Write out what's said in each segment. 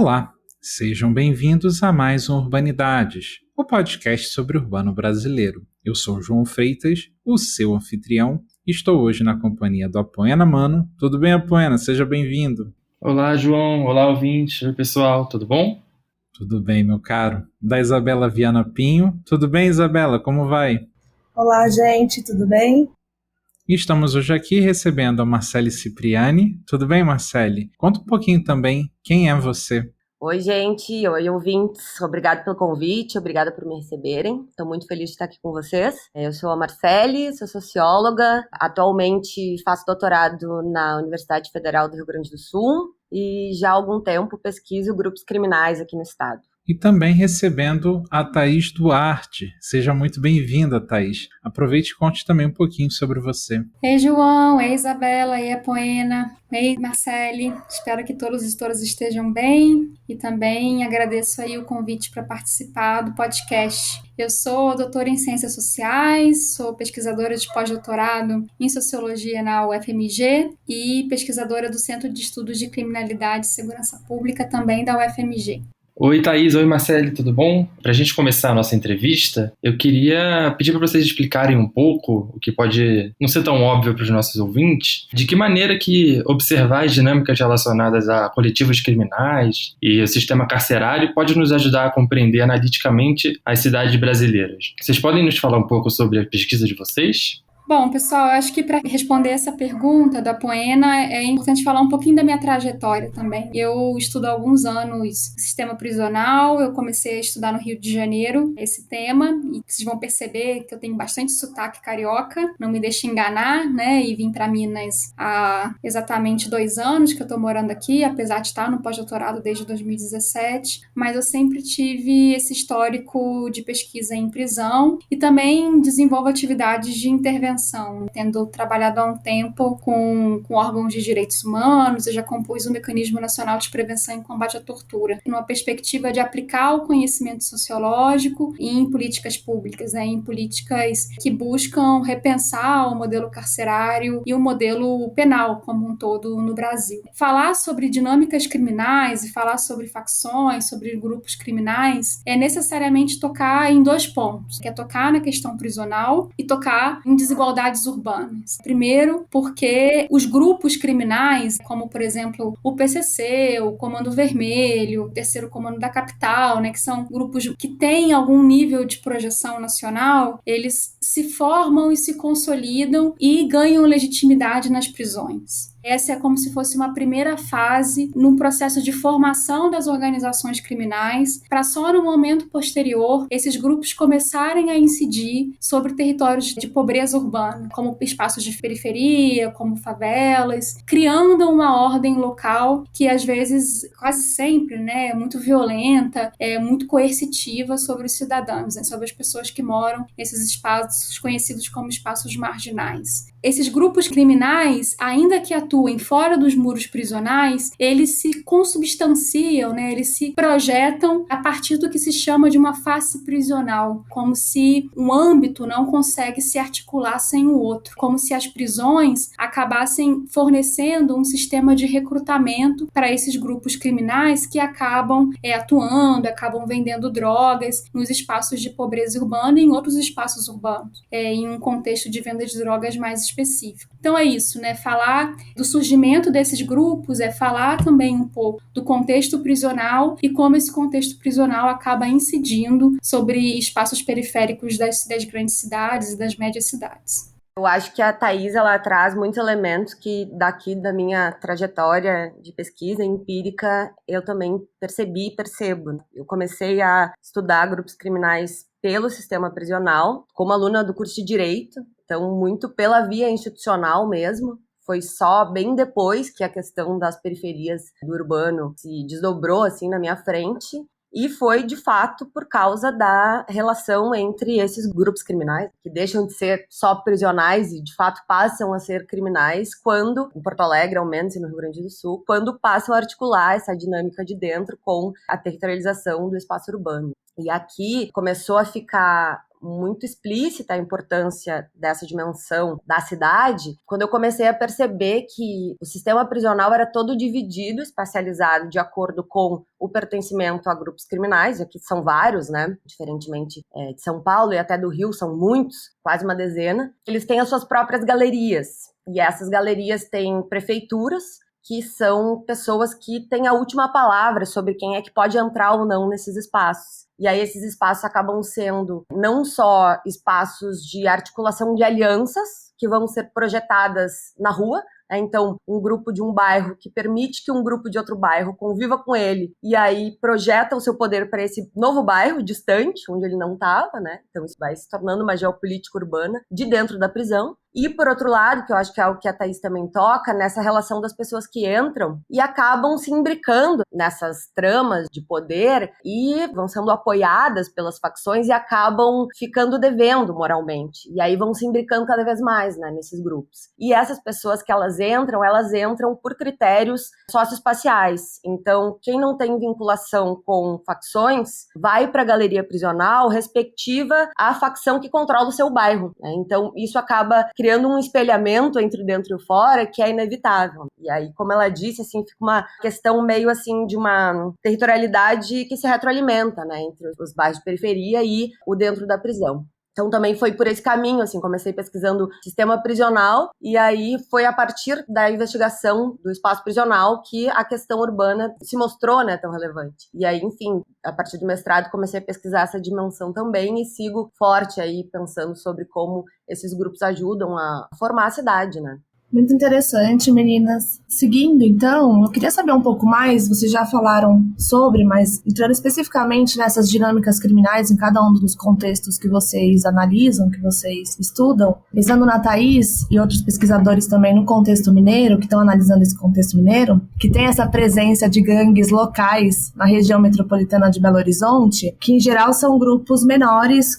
Olá, sejam bem-vindos a mais um Urbanidades, o podcast sobre o urbano brasileiro. Eu sou João Freitas, o seu anfitrião, e estou hoje na companhia do Apoena Mano. Tudo bem, Apoena? Seja bem-vindo. Olá, João. Olá, ouvinte. Oi, pessoal. Tudo bom? Tudo bem, meu caro. Da Isabela Viana Pinho. Tudo bem, Isabela? Como vai? Olá, gente, tudo bem? E estamos hoje aqui recebendo a Marcele Cipriani. Tudo bem, Marcele? Conta um pouquinho também quem é você. Oi, gente. Oi, ouvintes. Obrigada pelo convite, obrigada por me receberem. Estou muito feliz de estar aqui com vocês. Eu sou a Marcele, sou socióloga. Atualmente faço doutorado na Universidade Federal do Rio Grande do Sul e já há algum tempo pesquiso grupos criminais aqui no estado. E também recebendo a Thaís Duarte. Seja muito bem-vinda, Thaís. Aproveite e conte também um pouquinho sobre você. Ei, João, ei, Isabela, ei, Apoena, ei, Marcele. Espero que todos e todas estejam bem e também agradeço aí o convite para participar do podcast. Eu sou doutora em Ciências Sociais, sou pesquisadora de pós-doutorado em Sociologia na UFMG e pesquisadora do Centro de Estudos de Criminalidade e Segurança Pública também da UFMG. Oi, Thaís. Oi, Marcele. Tudo bom? Para a gente começar a nossa entrevista, eu queria pedir para vocês explicarem um pouco, o que pode não ser tão óbvio para os nossos ouvintes, de que maneira que observar as dinâmicas relacionadas a coletivos criminais e o sistema carcerário pode nos ajudar a compreender analiticamente as cidades brasileiras. Vocês podem nos falar um pouco sobre a pesquisa de vocês? Bom, pessoal, eu acho que para responder essa pergunta da Apoena é importante falar um pouquinho da minha trajetória também. Eu estudo há alguns anos sistema prisional, eu comecei a estudar no Rio de Janeiro esse tema, e vocês vão perceber que eu tenho bastante sotaque carioca, não me deixe enganar, né? E vim para Minas há exatamente 2 anos que eu estou morando aqui, apesar de estar no pós-doutorado desde 2017, mas eu sempre tive esse histórico de pesquisa em prisão e também desenvolvo atividades de intervenção. Tendo trabalhado há um tempo com órgãos de direitos humanos, eu já compus o Mecanismo Nacional de Prevenção e Combate à Tortura, numa perspectiva de aplicar o conhecimento sociológico em políticas públicas, em políticas que buscam repensar o modelo carcerário e o modelo penal como um todo no Brasil. Falar sobre dinâmicas criminais e falar sobre facções, sobre grupos criminais, é necessariamente tocar em 2 pontos, que é tocar na questão prisional e tocar em desigualdades urbanas. Primeiro, porque os grupos criminais, como por exemplo o PCC, o Comando Vermelho, o Terceiro Comando da Capital, né, que são grupos que têm algum nível de projeção nacional, eles se formam e se consolidam e ganham legitimidade nas prisões. Essa é como se fosse uma primeira fase num processo de formação das organizações criminais, para só no momento posterior esses grupos começarem a incidir sobre territórios de pobreza urbana, como espaços de periferia, como favelas, criando uma ordem local que às vezes, quase sempre, né, é muito violenta, é muito coercitiva sobre os cidadãos, né, sobre as pessoas que moram nesses espaços conhecidos como espaços marginais. Esses grupos criminais, ainda que atuem fora dos muros prisionais, eles se consubstanciam, né? Eles se projetam a partir do que se chama de uma face prisional, como se um âmbito não consegue se articular sem o outro, como se as prisões acabassem fornecendo um sistema de recrutamento para esses grupos criminais que acabam atuando, acabam vendendo drogas nos espaços de pobreza urbana e em outros espaços urbanos, em um contexto de venda de drogas mais específico. Então é isso, né? Falar do surgimento desses grupos é falar também um pouco do contexto prisional e como esse contexto prisional acaba incidindo sobre espaços periféricos das grandes cidades e das médias cidades. Eu acho que a Thaís, ela traz muitos elementos que daqui da minha trajetória de pesquisa empírica eu também percebi e percebo. Eu comecei a estudar grupos criminais pelo sistema prisional, como aluna do curso de Direito, então muito pela via institucional mesmo. Foi só bem depois que a questão das periferias do urbano se desdobrou assim na minha frente. E foi, de fato, por causa da relação entre esses grupos criminais, que deixam de ser só prisionais e, de fato, passam a ser criminais quando, em Porto Alegre, ao menos, e no Rio Grande do Sul, quando passam a articular essa dinâmica de dentro com a territorialização do espaço urbano. E aqui começou a ficar muito explícita a importância dessa dimensão da cidade, quando eu comecei a perceber que o sistema prisional era todo dividido, espacializado, de acordo com o pertencimento a grupos criminais, aqui são vários, né? Diferentemente de São Paulo e até do Rio, são muitos, quase uma dezena. Eles têm as suas próprias galerias, e essas galerias têm prefeituras, que são pessoas que têm a última palavra sobre quem é que pode entrar ou não nesses espaços. E aí esses espaços acabam sendo não só espaços de articulação de alianças, que vão ser projetadas na rua, então um grupo de um bairro que permite que um grupo de outro bairro conviva com ele, e aí projeta o seu poder para esse novo bairro distante, onde ele não estava, né? Então isso vai se tornando uma geopolítica urbana de dentro da prisão. E, por outro lado, que eu acho que é o que a Thaís também toca, nessa relação das pessoas que entram e acabam se imbricando nessas tramas de poder e vão sendo apoiadas pelas facções e acabam ficando devendo moralmente. E aí vão se imbricando cada vez mais, né, nesses grupos. E essas pessoas que elas entram por critérios socioespaciais. Então, quem não tem vinculação com facções vai para a galeria prisional respectiva à facção que controla o seu bairro, né? Então, isso acaba criando um espelhamento entre o dentro e o fora que é inevitável. E aí, como ela disse, assim, fica uma questão meio assim de uma territorialidade que se retroalimenta, né, entre os bairros de periferia e o dentro da prisão. Então também foi por esse caminho, assim, comecei pesquisando sistema prisional e aí foi a partir da investigação do espaço prisional que a questão urbana se mostrou, né, tão relevante. E aí, enfim, a partir do mestrado comecei a pesquisar essa dimensão também e sigo forte aí pensando sobre como esses grupos ajudam a formar a cidade, né. Muito interessante, meninas. Seguindo, então, eu queria saber um pouco mais, vocês já falaram sobre, mas entrando especificamente nessas dinâmicas criminais em cada um dos contextos que vocês analisam, que vocês estudam, pensando na Thaís e outros pesquisadores também no contexto mineiro, que estão analisando esse contexto mineiro, que tem essa presença de gangues locais na região metropolitana de Belo Horizonte, que em geral são grupos menores,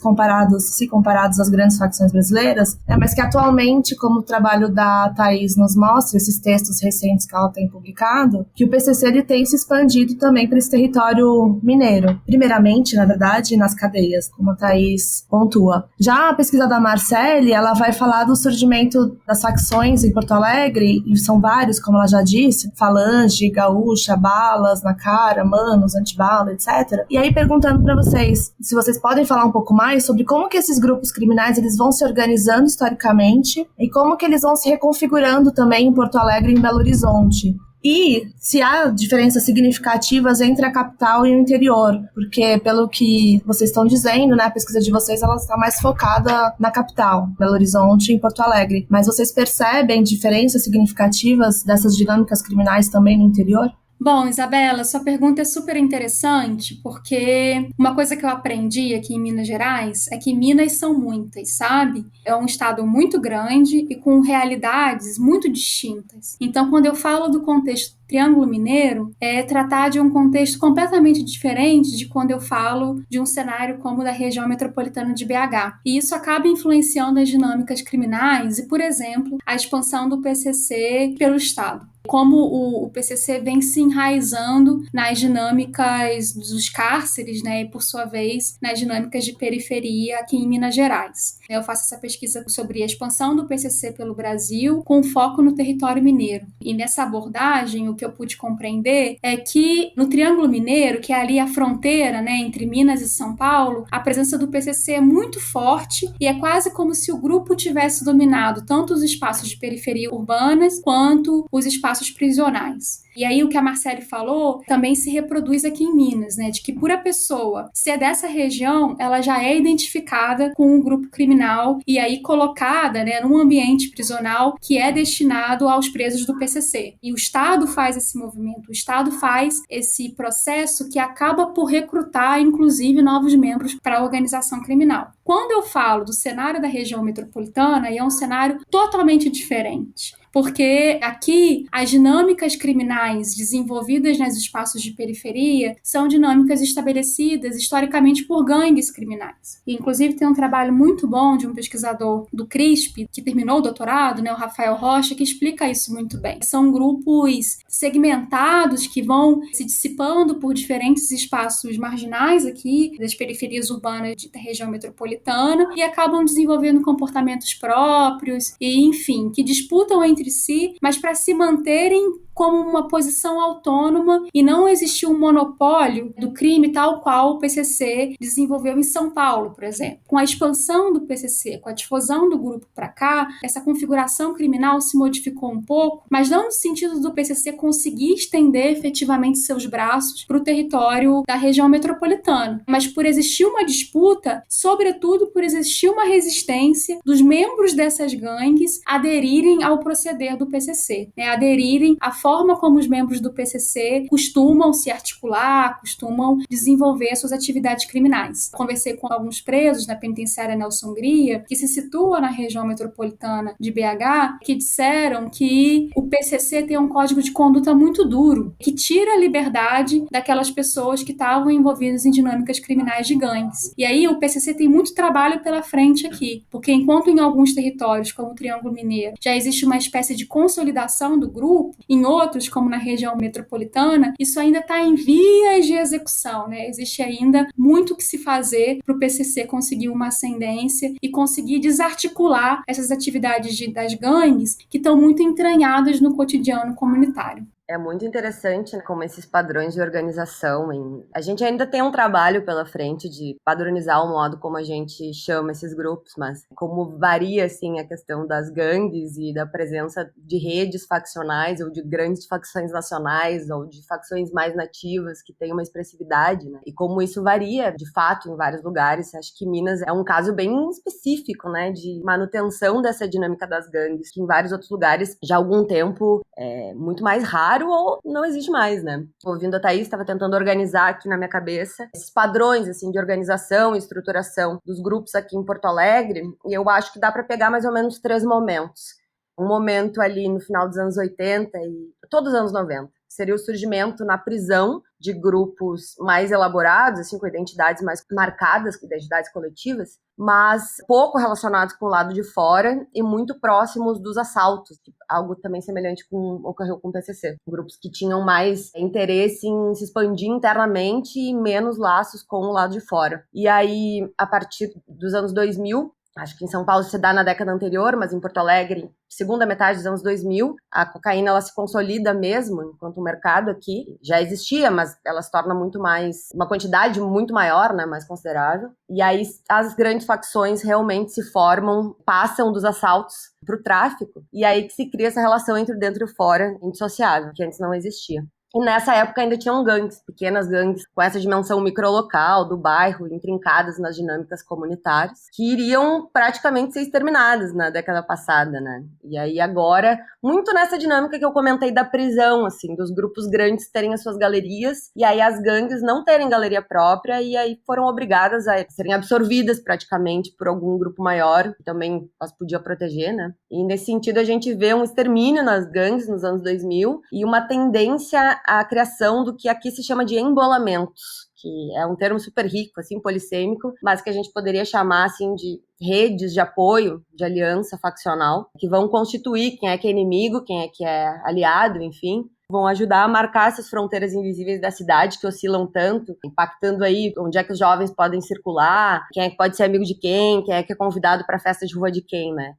se comparados às grandes facções brasileiras, mas que atualmente, como o trabalho da Thaís nos mostra, esses textos recentes que ela tem publicado, que o PCC ele tem se expandido também para esse território mineiro. Primeiramente, na verdade, nas cadeias, como a Thaís pontua. Já a pesquisa da Marcele, ela vai falar do surgimento das facções em Porto Alegre, e são vários, como ela já disse, Falange, Gaúcha, Balas, Na Cara, Manos, Antibala, etc. E aí perguntando para vocês, se vocês podem falar um pouco mais sobre como que esses grupos criminais eles vão se organizando historicamente e como que eles vão se reconfigurando também em Porto Alegre e em Belo Horizonte. E se há diferenças significativas entre a capital e o interior, porque pelo que vocês estão dizendo, né, a pesquisa de vocês ela está mais focada na capital, Belo Horizonte e em Porto Alegre. Mas vocês percebem diferenças significativas dessas dinâmicas criminais também no interior? Bom, Isabela, sua pergunta é super interessante, porque uma coisa que eu aprendi aqui em Minas Gerais é que Minas são muitas, sabe? É um estado muito grande e com realidades muito distintas. Então, quando eu falo do contexto Triângulo Mineiro, é tratar de um contexto completamente diferente de quando eu falo de um cenário como o da região metropolitana de BH. E isso acaba influenciando as dinâmicas criminais e, por exemplo, a expansão do PCC pelo estado. Como o PCC vem se enraizando nas dinâmicas dos cárceres, né, e por sua vez nas dinâmicas de periferia aqui em Minas Gerais. Eu faço essa pesquisa sobre a expansão do PCC pelo Brasil com foco no território mineiro. E nessa abordagem, o que eu pude compreender é que no Triângulo Mineiro, que é ali a fronteira, né, entre Minas e São Paulo, a presença do PCC é muito forte e é quase como se o grupo tivesse dominado tanto os espaços de periferia urbanas quanto os espaços prisionais. E aí o que a Marcele falou também se reproduz aqui em Minas, né? De que por a pessoa ser dessa região, ela já é identificada com um grupo criminal e aí colocada, né, num ambiente prisional que é destinado aos presos do PCC. E o Estado faz esse movimento, o Estado faz esse processo que acaba por recrutar, inclusive, novos membros para a organização criminal. Quando eu falo do cenário da região metropolitana, é um cenário totalmente diferente. porque aqui as dinâmicas criminais desenvolvidas nos espaços de periferia são dinâmicas estabelecidas historicamente por gangues criminais. E, inclusive, tem um trabalho muito bom de um pesquisador do CRISP, que terminou o doutorado, né, o Rafael Rocha, que explica isso muito bem. São grupos segmentados que vão se dissipando por diferentes espaços marginais aqui, das periferias urbanas da região metropolitana, e acabam desenvolvendo comportamentos próprios, e enfim, que disputam entre si, mas para se manterem como uma posição autônoma e não existir um monopólio do crime tal qual o PCC desenvolveu em São Paulo, por exemplo. Com a expansão do PCC, com a difusão do grupo para cá, essa configuração criminal se modificou um pouco, mas não no sentido do PCC conseguir estender efetivamente seus braços para o território da região metropolitana, mas por existir uma disputa, sobretudo por existir uma resistência dos membros dessas gangues aderirem ao proceder do PCC, né? Aderirem à forma como os membros do PCC costumam se articular, costumam desenvolver suas atividades criminais. Conversei com alguns presos na penitenciária Nelson Hungria, que se situa na região metropolitana de BH, que disseram que o PCC tem um código de conduta muito duro, que tira a liberdade daquelas pessoas que estavam envolvidas em dinâmicas criminais de gangues. E aí o PCC tem muito trabalho pela frente aqui, porque enquanto em alguns territórios, como o Triângulo Mineiro, já existe uma espécie de consolidação do grupo, em outros, como na região metropolitana, isso ainda está em vias de execução, né? Existe ainda muito que se fazer para o PCC conseguir uma ascendência e conseguir desarticular essas atividades das gangues que estão muito entranhadas no cotidiano comunitário. É muito interessante, né, como esses padrões de organização. A gente ainda tem um trabalho pela frente de padronizar o modo como a gente chama esses grupos, mas como varia assim, a questão das gangues e da presença de redes faccionais ou de grandes facções nacionais ou de facções mais nativas que têm uma expressividade, né? E como isso varia, de fato, em vários lugares. Acho que Minas é um caso bem específico, né, de manutenção dessa dinâmica das gangues, que em vários outros lugares já há algum tempo é muito mais raro ou não existe mais, né? Ouvindo a Thaís, estava tentando organizar aqui na minha cabeça esses padrões, assim, de organização e estruturação dos grupos aqui em Porto Alegre, e eu acho que dá para pegar mais ou menos 3 momentos. Um momento ali no final dos anos 80 e todos os anos 90. Seria o surgimento na prisão de grupos mais elaborados, assim, com identidades mais marcadas, com identidades coletivas, mas pouco relacionados com o lado de fora e muito próximos dos assaltos, algo também semelhante com ocorreu com o PCC. Grupos que tinham mais interesse em se expandir internamente e menos laços com o lado de fora. E aí, a partir dos anos 2000, acho que em São Paulo se dá na década anterior, mas em Porto Alegre, segunda metade dos anos 2000, a cocaína ela se consolida mesmo, enquanto o mercado aqui já existia, mas ela se torna muito mais, uma quantidade muito maior, né, mais considerável. E aí as grandes facções realmente se formam, passam dos assaltos para o tráfico, e aí que se cria essa relação entre o dentro e o fora, indissociável, que antes não existia. E nessa época ainda tinham gangues, pequenas gangues, com essa dimensão microlocal do bairro, intrincadas nas dinâmicas comunitárias, que iriam praticamente ser exterminadas na década passada, né? E aí agora, muito nessa dinâmica que eu comentei da prisão, assim, dos grupos grandes terem as suas galerias, e aí as gangues não terem galeria própria, e aí foram obrigadas a serem absorvidas praticamente por algum grupo maior, que também as podia proteger, né? E nesse sentido a gente vê um extermínio nas gangues nos anos 2000, e uma tendência a criação do que aqui se chama de embolamentos, que é um termo super rico, assim, polissêmico, mas que a gente poderia chamar, assim, de redes de apoio, de aliança faccional, que vão constituir quem é inimigo, quem é aliado, enfim, vão ajudar a marcar essas fronteiras invisíveis da cidade que oscilam tanto, impactando aí onde é que os jovens podem circular, quem é que pode ser amigo de quem é que é convidado para a festa de rua de quem, né?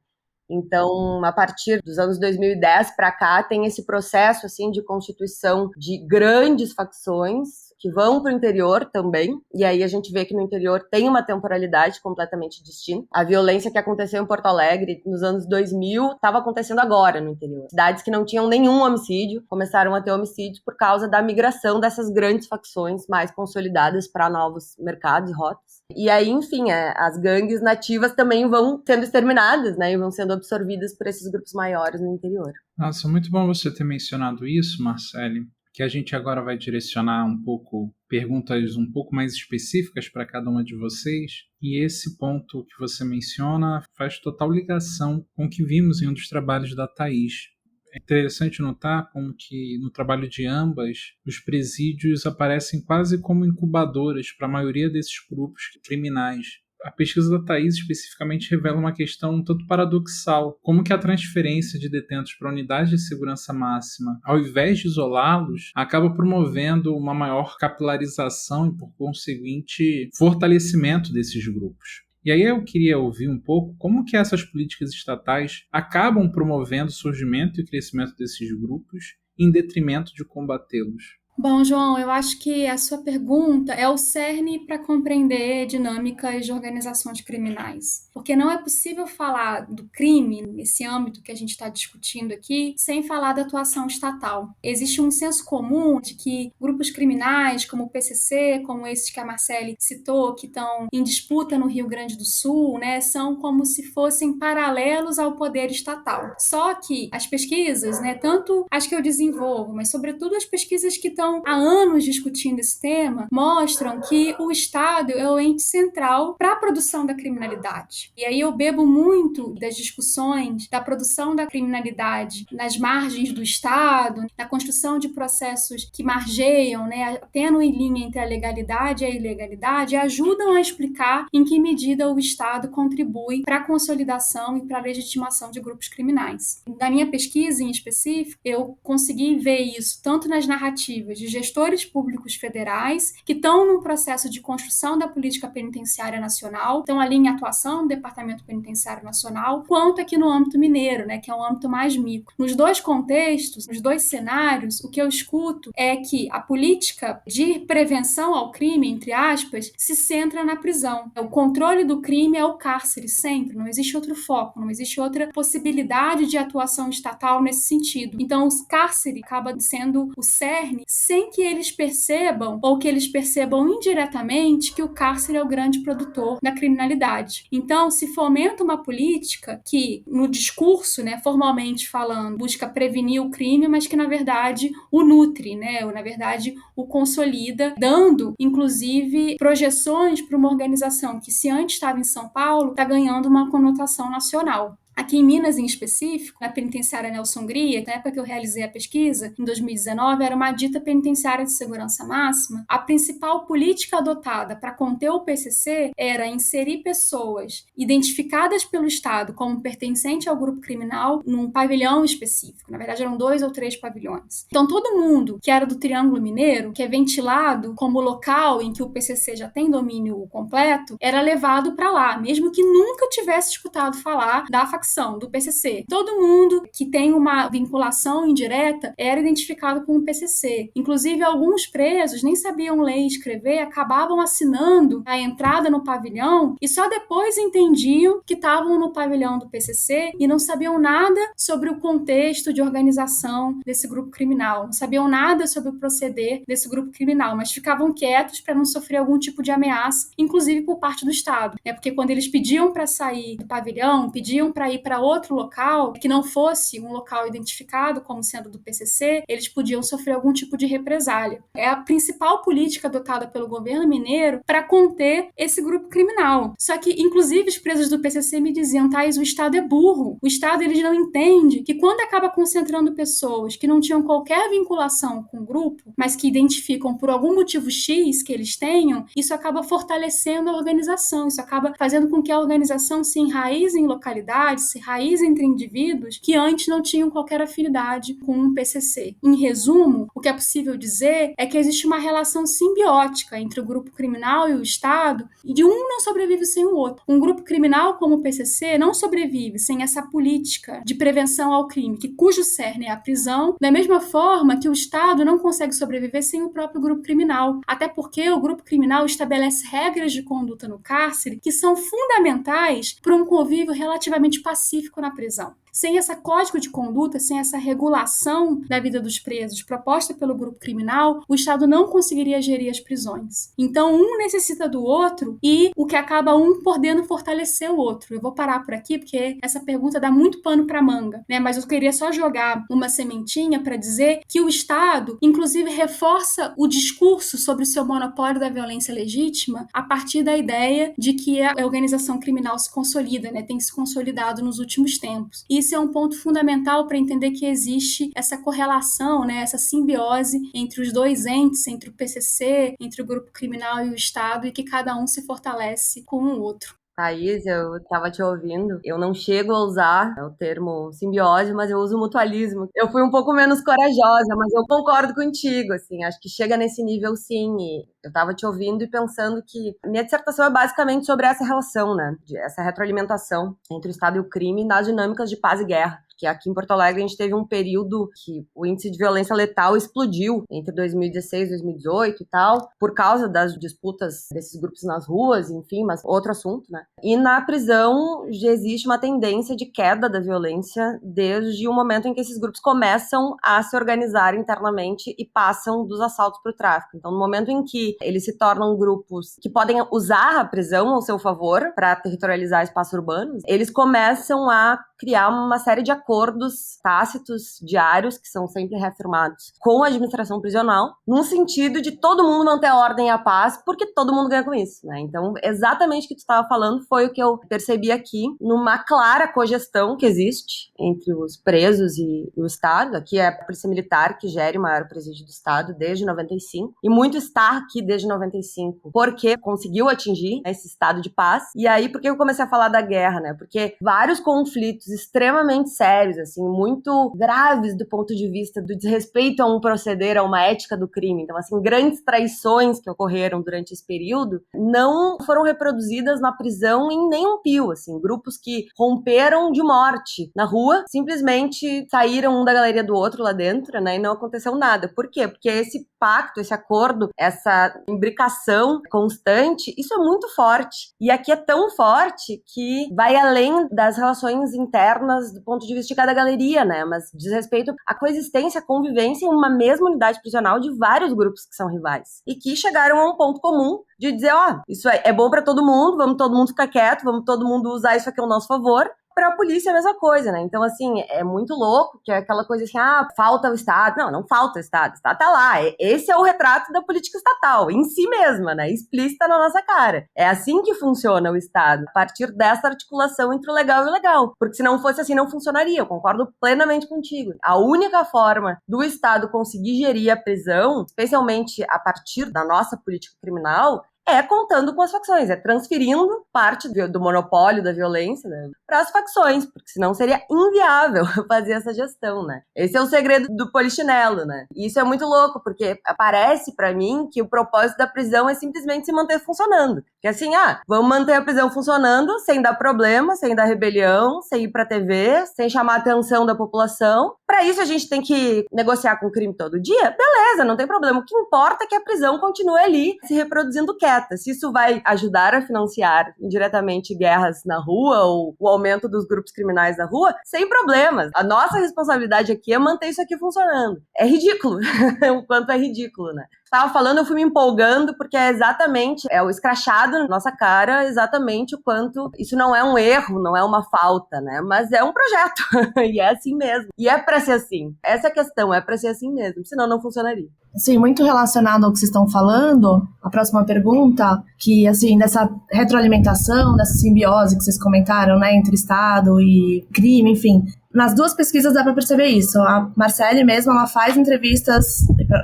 Então, a partir dos anos 2010 para cá, tem esse processo assim de constituição de grandes facções que vão para o interior também, e aí a gente vê que no interior tem uma temporalidade completamente distinta. A violência que aconteceu em Porto Alegre nos anos 2000 estava acontecendo agora no interior. Cidades que não tinham nenhum homicídio começaram a ter homicídios por causa da migração dessas grandes facções mais consolidadas para novos mercados e rotas. E aí, enfim, as gangues nativas também vão sendo exterminadas, né, e vão sendo absorvidas por esses grupos maiores no interior. Nossa, muito bom você ter mencionado isso, Marcele, que a gente agora vai direcionar um pouco, perguntas um pouco mais específicas para cada uma de vocês, e esse ponto que você menciona faz total ligação com o que vimos em um dos trabalhos da Thaís, É interessante notar como que no trabalho de ambas, os presídios aparecem quase como incubadoras para a maioria desses grupos criminais. A pesquisa da Thaís especificamente revela uma questão um tanto paradoxal, como que a transferência de detentos para unidades de segurança máxima, ao invés de isolá-los, acaba promovendo uma maior capilarização e, por conseguinte, fortalecimento desses grupos. E aí eu queria ouvir um pouco como que essas políticas estatais acabam promovendo o surgimento e crescimento desses grupos em detrimento de combatê-los. Bom, João, eu acho que a sua pergunta é o cerne para compreender dinâmicas de organizações criminais. Porque não é possível falar do crime, nesse âmbito que a gente está discutindo aqui, sem falar da atuação estatal. Existe um senso comum de que grupos criminais, como o PCC, como esses que a Marcele citou, que estão em disputa no Rio Grande do Sul, né, são como se fossem paralelos ao poder estatal. Só que as pesquisas, né, tanto as que eu desenvolvo, mas sobretudo as pesquisas que estão há anos discutindo esse tema, mostram que o Estado é o ente central para a produção da criminalidade. E aí eu bebo muito das discussões da produção da criminalidade nas margens do Estado, na construção de processos que margeiam, né, a tênue linha entre a legalidade e a ilegalidade, e ajudam a explicar em que medida o Estado contribui para a consolidação e para a legitimação de grupos criminais. Na minha pesquisa, em específico, eu consegui ver isso tanto nas narrativas de gestores públicos federais que estão num processo de construção da política penitenciária nacional, estão ali em atuação no Departamento Penitenciário Nacional, quanto aqui no âmbito mineiro, né, que é um âmbito mais micro. Nos dois contextos, nos dois cenários, o que eu escuto é que a política de prevenção ao crime, entre aspas, se centra na prisão. O controle do crime é o cárcere, sempre. Não existe outro foco, não existe outra possibilidade de atuação estatal nesse sentido. Então, o cárcere acaba sendo o cerne sem que eles percebam, ou que eles percebam indiretamente, que o cárcere é o grande produtor da criminalidade. Então, se fomenta uma política que, no discurso, né, formalmente falando, busca prevenir o crime, mas que, na verdade, o nutre, né, ou, na verdade, o consolida, dando, inclusive, projeções para uma organização que, se antes estava em São Paulo, está ganhando uma conotação nacional. Aqui em Minas, em específico, na penitenciária Nelson Gria, na época que eu realizei a pesquisa, em 2019, era uma dita penitenciária de segurança máxima. A principal política adotada para conter o PCC era inserir pessoas identificadas pelo Estado como pertencente ao grupo criminal num pavilhão específico. Na verdade, eram 2 ou 3 pavilhões. Então, todo mundo que era do Triângulo Mineiro, que é ventilado como local em que o PCC já tem domínio completo, era levado para lá, mesmo que nunca tivesse escutado falar da facção do PCC. Todo mundo que tem uma vinculação indireta era identificado com o PCC. Inclusive, alguns presos nem sabiam ler e escrever, acabavam assinando a entrada no pavilhão e só depois entendiam que estavam no pavilhão do PCC e não sabiam nada sobre o contexto de organização desse grupo criminal, não sabiam nada sobre o proceder desse grupo criminal, mas ficavam quietos para não sofrer algum tipo de ameaça, inclusive por parte do Estado. Porque quando eles pediam para sair do pavilhão, pediam para ir para outro local, que não fosse um local identificado como sendo do PCC, eles podiam sofrer algum tipo de represália. É a principal política adotada pelo governo mineiro para conter esse grupo criminal. Só que, inclusive, os presos do PCC me diziam, Thaís, o Estado é burro. O Estado, eles não entende que quando acaba concentrando pessoas que não tinham qualquer vinculação com o grupo, mas que identificam por algum motivo X que eles tenham, isso acaba fortalecendo a organização, isso acaba fazendo com que a organização se enraize em localidades, se raiz entre indivíduos que antes não tinham qualquer afinidade com um PCC. Em resumo, o que é possível dizer é que existe uma relação simbiótica entre o grupo criminal e o Estado, e de um não sobrevive sem o outro. Um grupo criminal como o PCC não sobrevive sem essa política de prevenção ao crime, cujo cerne é a prisão, da mesma forma que o Estado não consegue sobreviver sem o próprio grupo criminal, até porque o grupo criminal estabelece regras de conduta no cárcere que são fundamentais para um convívio relativamente pacífico na prisão. Sem esse código de conduta, sem essa regulação da vida dos presos proposta pelo grupo criminal, o Estado não conseguiria gerir as prisões. Então, um necessita do outro e o que acaba um podendo fortalecer o outro. Eu vou parar por aqui porque essa pergunta dá muito pano para manga, né? Mas eu queria só jogar uma sementinha para dizer que o Estado, inclusive, reforça o discurso sobre o seu monopólio da violência legítima a partir da ideia de que a organização criminal se consolida, né? Tem se consolidado Estado nos últimos tempos. Isso é um ponto fundamental para entender que existe essa correlação, né, essa simbiose entre os dois entes, entre o PCC, entre o grupo criminal e o Estado, e que cada um se fortalece com o outro. Thaís, eu estava te ouvindo. Eu não chego a usar o termo simbiose, mas eu uso mutualismo. Eu fui um pouco menos corajosa, mas eu concordo contigo, assim. Acho que chega nesse nível, sim. E eu estava te ouvindo e pensando que minha dissertação é basicamente sobre essa relação, né? Essa retroalimentação entre o Estado e o crime nas dinâmicas de paz e guerra. Que aqui em Porto Alegre a gente teve um período que o índice de violência letal explodiu entre 2016 e 2018 e tal, por causa das disputas desses grupos nas ruas, enfim, mas outro assunto, né? E na prisão já existe uma tendência de queda da violência desde o momento em que esses grupos começam a se organizar internamente e passam dos assaltos para o tráfico. Então, no momento em que eles se tornam grupos que podem usar a prisão ao seu favor para territorializar espaços urbanos, eles começam a criar uma série de acordos tácitos diários, que são sempre reafirmados, com a administração prisional, num sentido de todo mundo manter a ordem e a paz, porque todo mundo ganha com isso, né? Então, exatamente o que tu estava falando foi o que eu percebi aqui, numa clara cogestão que existe entre os presos e o Estado. Aqui é a Polícia Militar que gere o maior presídio do Estado desde 95, e muito está aqui desde 95, porque conseguiu atingir esse estado de paz. E aí, por que eu comecei a falar da guerra, né? Porque vários conflitos extremamente sérios, assim, muito graves do ponto de vista do desrespeito a um proceder, a uma ética do crime. Então, assim, grandes traições que ocorreram durante esse período não foram reproduzidas na prisão em nenhum pio, assim, grupos que romperam de morte na rua, simplesmente saíram um da galeria do outro lá dentro, né, e não aconteceu nada. Por quê? Porque esse pacto, esse acordo, essa imbricação constante, isso é muito forte. E aqui é tão forte que vai além das relações internas do ponto de vista de cada galeria, né? Mas diz respeito à coexistência, à convivência em uma mesma unidade prisional de vários grupos que são rivais. E que chegaram a um ponto comum de dizer, isso é bom pra todo mundo, vamos todo mundo ficar quieto, vamos todo mundo usar isso aqui ao nosso favor. Para a polícia é a mesma coisa, né? Então, assim, é muito louco que é aquela coisa assim, falta o Estado. Não falta o Estado. O Estado tá lá. Esse é o retrato da política estatal, em si mesma, né? Explícita na nossa cara. É assim que funciona o Estado, a partir dessa articulação entre o legal e o ilegal. Porque se não fosse assim, não funcionaria. Eu concordo plenamente contigo. A única forma do Estado conseguir gerir a prisão, especialmente a partir da nossa política criminal, é contando com as facções, é transferindo parte do monopólio da violência, né, para as facções, porque senão seria inviável fazer essa gestão, né? Esse é o segredo do polichinelo, né? E isso é muito louco, porque parece para mim que o propósito da prisão é simplesmente se manter funcionando. Que assim, vamos manter a prisão funcionando sem dar problema, sem dar rebelião, sem ir pra TV, sem chamar a atenção da população. Para isso a gente tem que negociar com o crime todo dia? Beleza, não tem problema. O que importa é que a prisão continue ali, se reproduzindo quieta. Se isso vai ajudar a financiar indiretamente guerras na rua ou o aumento dos grupos criminais na rua, sem problemas. A nossa responsabilidade aqui é manter isso aqui funcionando. É ridículo, o quanto é ridículo, né? Estava falando, eu fui me empolgando, porque é o escrachado na nossa cara, exatamente o quanto isso não é um erro, não é uma falta, né? Mas é um projeto, e é assim mesmo. E é pra ser assim. Essa é a questão, é pra ser assim mesmo, senão não funcionaria. Sim, muito relacionado ao que vocês estão falando, a próxima pergunta, que, assim, dessa retroalimentação, dessa simbiose que vocês comentaram, né, entre Estado e crime, enfim. Nas duas pesquisas dá para perceber isso. A Marcele mesmo, ela faz entrevistas